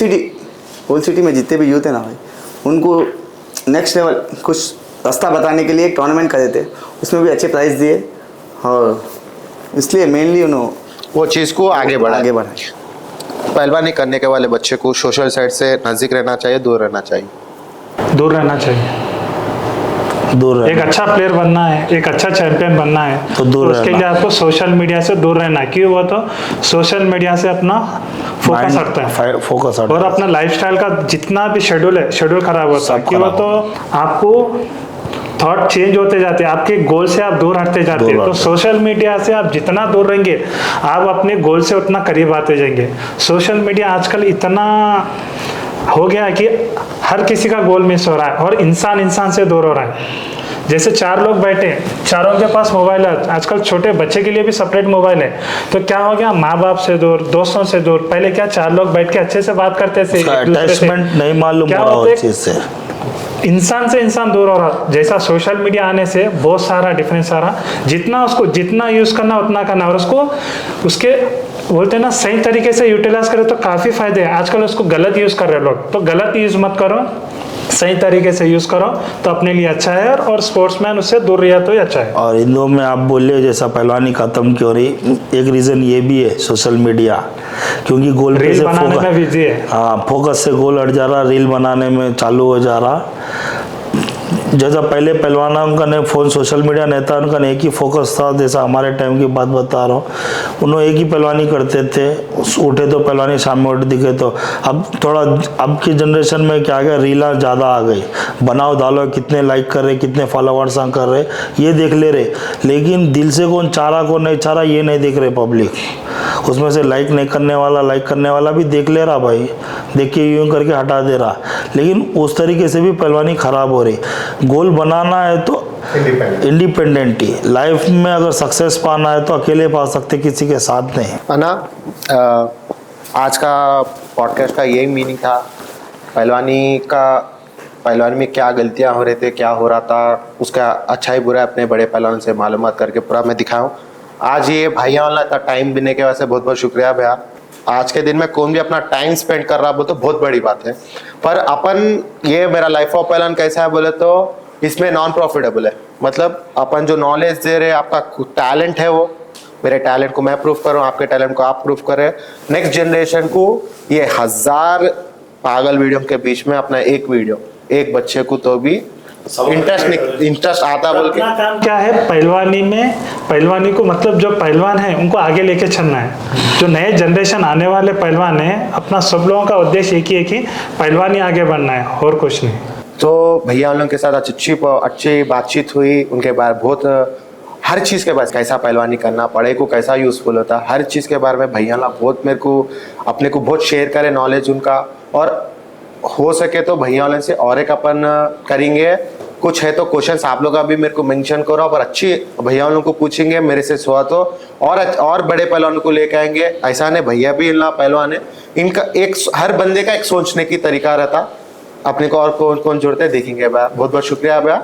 सिटी में जितने भी यूथ है ना भाई, उनको नेक्स्ट लेवल कुछ रास्ता बताने के लिए एक टूर्नामेंट कर देते, उसमें भी अच्छे प्राइज़ दिए और इसलिए मेनली उन्होंने वो चीज़ को आगे बढ़ाए। पहलवानी करने के वाले बच्चे को सोशल साइड से नज़दीक रहना चाहिए, दूर रहना चाहिए? दूर रहना चाहिए। दूर एक अच्छा प्लेयर बनना है, एक अच्छा चैंपियन बनना है तो दूर उसके रहना। लिए आपको सोशल मीडिया से दूर रहना है। क्यों? वो तो सोशल मीडिया से अपना फोकस हटता है फोकस और अपना लाइफस्टाइल का जितना भी शेड्यूल है, शेड्यूल खराब होता है। सब क्यों? वो खराब तो आपको थॉट चेंज होते जाते हैं, आपके गोल से आप दूर हटते जाते हैं। तो सोशल मीडिया से आप जितना दूर रहेंगे, आप अपने गोल से उतना करीब आते जाएंगे। सोशल मीडिया आजकल इतना हो गया है कि हर किसी का गोल मिस हो रहा है और इंसान इंसान से दूर हो रहा है। जैसे 4 लोग बैठे, चारों के पास मोबाइल है। आजकल छोटे बच्चे के लिए भी सेपरेट मोबाइल है। तो क्या हो गया, माँ बाप से दूर, दोस्तों से दूर। पहले क्या 4 लोग बैठ के अच्छे से बात करते थे, एक दूसरे से। अटैचमेंट नहीं मालूम क्या पड़ा होता है, उस चीज से। इंसान से इंसान दूर हो रहा। जैसा सोशल मीडिया आने से बहुत सारा डिफरेंस आ रहा। जितना यूज करना उतना करना, और उसको उसके बोलते हैं ना सही तरीके से यूटिलाइज करें तो काफी फायदे हैं। आजकल उसको गलत यूज कर रहे लोग, तो गलत यूज मत करो, सही तरीके से यूज करो तो अपने लिए अच्छा है। और स्पोर्ट्समैन उससे दूर रहा तो ही अच्छा है। और इन दोनों में आप बोलिए जैसा पहलवानी खत्म क्यों रही, एक रीजन ये भी है सोशल मीडिया, क्योंकि गोल पे रील से बनाने में बिजी है। हाँ, फोकस से गोल हट जा रहा, रील बनाने में चालू हो जा रहा। जैसा पहले पहलवाना उनका नहीं फोन सोशल मीडिया नहीं था, उनका एक ही फोकस था। जैसा हमारे टाइम की बात बता रहा हूँ, उन्होंने एक ही पहलवानी करते थे, उठे तो पहलवानी, शाम में उठ दिखे तो। अब थोड़ा अब की जनरेशन में क्या गया, रीला ज़्यादा आ गई, बनाओ डालो, कितने लाइक कर रहे, कितने फॉलोवर्स कर रहे, ये देख ले रहे। लेकिन दिल से कौन चाह रहा कौन नहीं चाह रहा ये नहीं देख रहे पब्लिक। उसमें से लाइक नहीं करने वाला, लाइक करने वाला भी देख ले रहा, भाई देख के यूं करके हटा दे रहा। लेकिन उस तरीके से भी पहलवानी खराब हो रही। गोल बनाना है तो इंडिपेंडेंट ही, लाइफ में अगर सक्सेस पाना है तो अकेले पा सकते, किसी के साथ नहीं। है ना। आज का पॉडकास्ट का यही मीनिंग था, पहलवानी में क्या गलतियां हो रहे थे, क्या हो रहा था, उसका अच्छा ही बुरा अपने बड़े पहलवान से मालूमात करके पूरा मैं दिखाऊं। आज ये भैया वाला इतना टाइम देने के वजह से बहुत बहुत शुक्रिया भैया। आज के दिन में कौन भी अपना टाइम स्पेंड कर रहा बोले तो बहुत बड़ी बात है। पर अपन ये मेरा लाइफ ऑफ पहलवान कैसा है बोले तो इसमें नॉन प्रॉफिटेबल है। मतलब अपन जो नॉलेज दे रहे, आपका टैलेंट है, वो मेरे टैलेंट को मैं प्रूफ करूँ, आपके टैलेंट को आप प्रूफ करें। नेक्स्ट जनरेशन को ये 1000 पागल वीडियो के बीच में अपना एक वीडियो, एक बच्चे को तो भी इंटरेस्ट आता बोल के। काम क्या है पहलवानी में, पहलवानी को मतलब जो पहलवान है उनको आगे लेके चलना है। जो नए जनरेशन आने वाले पहलवान है, अपना सब लोगों का उद्देश्य एक ही पहलवानी आगे बढ़ना है और कुछ नहीं। तो भैया उन लोगों के साथ अच्छी बातचीत हुई। उनके बारे बहुत हर चीज़ के बारे कैसा पहलवानी करना, पढ़ाई को कैसा यूज़फुल होता, हर चीज़ के बारे में भैया ना बहुत मेरे को अपने को बहुत शेयर करे नॉलेज उनका। और हो सके तो भैया वाले से और एक अपन करेंगे, कुछ है तो क्वेश्चंस आप लोग भी मेरे को मेंशन करो, और अच्छी भैया वालों को पूछेंगे मेरे से हुआ तो, और बड़े पहलवानों को लेके आएंगे। ऐसा नहीं भैया भी इन पहलवान है, इनका एक हर बंदे का एक सोचने की तरीका रहता। अपने को और कौन कौन जुड़ते देखेंगे भैया। बहुत बहुत शुक्रिया भैया।